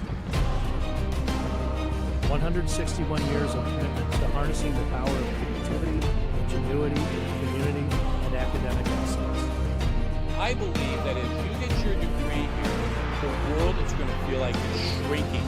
161 years of commitment to harnessing the power of creativity, ingenuity, community, and academic excellence. I believe that if you get your degree here, the world is going to feel like it's shrinking